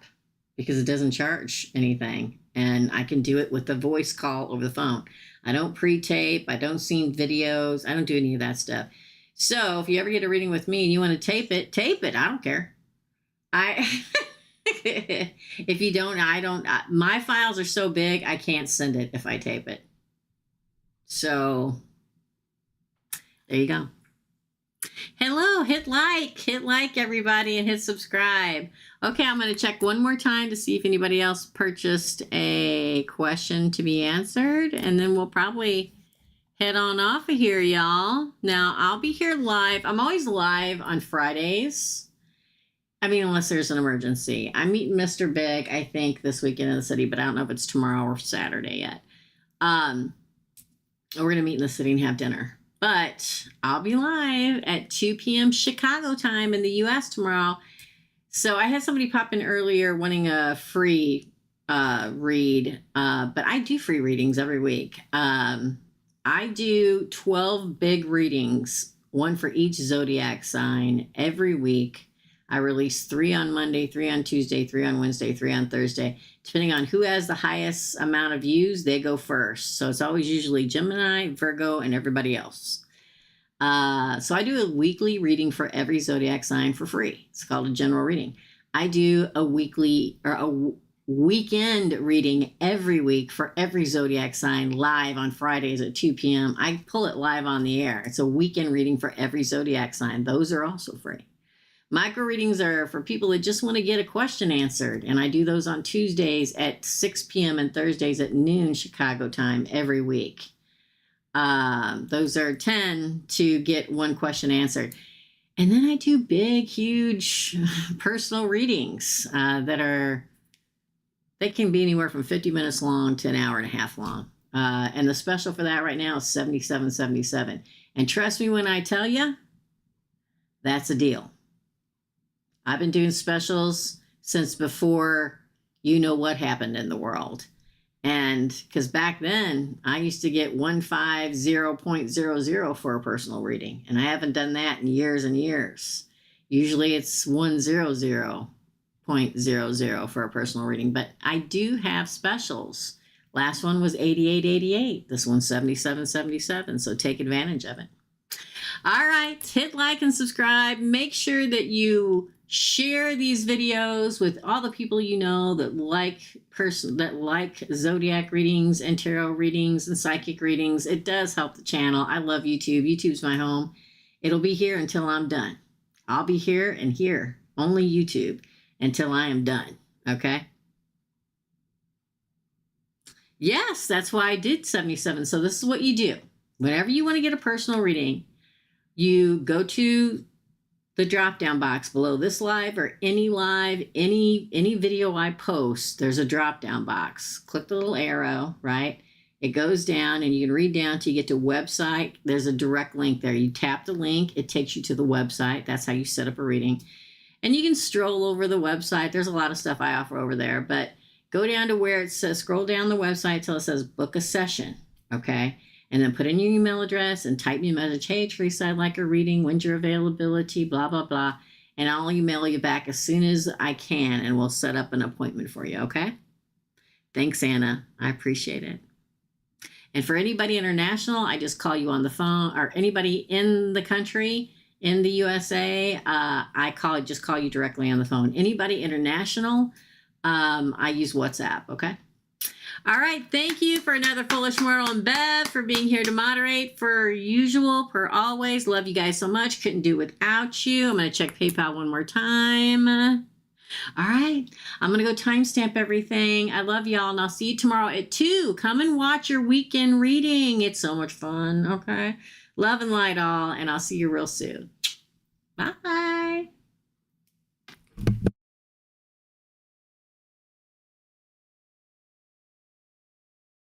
because it doesn't charge anything, and I can do it with a voice call over the phone. I don't pre-tape. I don't send videos. I don't do any of that stuff. So if you ever get a reading with me and you want to tape it. I don't care. If you don't, I don't. My files are so big, I can't send it if I tape it. So there you go. Hello, hit like everybody and hit subscribe. Okay, I'm going to check one more time to see if anybody else purchased a question to be answered, and then we'll probably head on off of here, y'all. Now, I'll be here live. I'm always live on Fridays. I mean, unless there's an emergency. I'm meeting Mr. Big, I think, this weekend in the city, but I don't know if it's tomorrow or Saturday yet. We're going to meet in the city and have dinner. But I'll be live at 2 p.m. Chicago time in the U.S. tomorrow. So I had somebody pop in earlier wanting a free read, but I do free readings every week. I do 12 big readings, one for each zodiac sign every week. I release 3 on Monday, 3 on Tuesday, 3 on Wednesday, 3 on Thursday. Depending on who has the highest amount of views, they go first. So it's always usually Gemini, Virgo, and everybody else. So I do a weekly reading for every zodiac sign for free. It's called a general reading. I do a weekly or a weekend reading every week for every zodiac sign live on Fridays at 2 p.m. I pull it live on the air. It's a weekend reading for every zodiac sign. Those are also free. Micro readings are for people that just want to get a question answered, and I do those on Tuesdays at 6 p.m. and Thursdays at noon Chicago time every week. Those are 10 to get one question answered. And then I do big, huge personal readings they can be anywhere from 50 minutes long to an hour and a half long. And the special for that right now is $77.77. And trust me when I tell you, that's a deal. I've been doing specials since before you know what happened in the world. And because back then, I used to get 150.00 for a personal reading. And I haven't done that in years and years. Usually it's 100.00 for a personal reading. But I do have specials. Last one was $88.88. This one's $77.77. So take advantage of it. All right. Hit like and subscribe. Make sure that you Share these videos with all the people you know that like zodiac readings and tarot readings and psychic readings. It does help the channel. I love YouTube. YouTube's my home. It'll be here until I'm done. I'll be here and here, only YouTube, until I am done. Okay? Yes, that's why I did 77. So this is what you do. Whenever you want to get a personal reading, you go to the drop-down box below this live or any video I post. There's a drop-down box. Click the little arrow, right? It goes down and you can read down till you get to website. There's a direct link there. You tap the link, it takes you to the website. That's how you set up a reading. And you can stroll over the website. There's a lot of stuff I offer over there, but go down to where it says, scroll down the website till it says book a session, okay? And then put in your email address and type me a message. Hey, Teresa, I'd like a reading. When's your availability? Blah, blah, blah. And I'll email you back as soon as I can, and we'll set up an appointment for you, okay? Thanks, Anna. I appreciate it. And for anybody international, I just call you on the phone, or anybody in the country, in the USA, I just call you directly on the phone. Anybody international, I use WhatsApp, okay? All right, thank you for another Foolish Mortal and Bev for being here to moderate per usual, per always. Love you guys so much. Couldn't do without you. I'm going to check PayPal one more time. All right, I'm going to go timestamp everything. I love y'all, and I'll see you tomorrow at 2. Come and watch your weekend reading. It's so much fun, okay? Love and light all, and I'll see you real soon. Bye.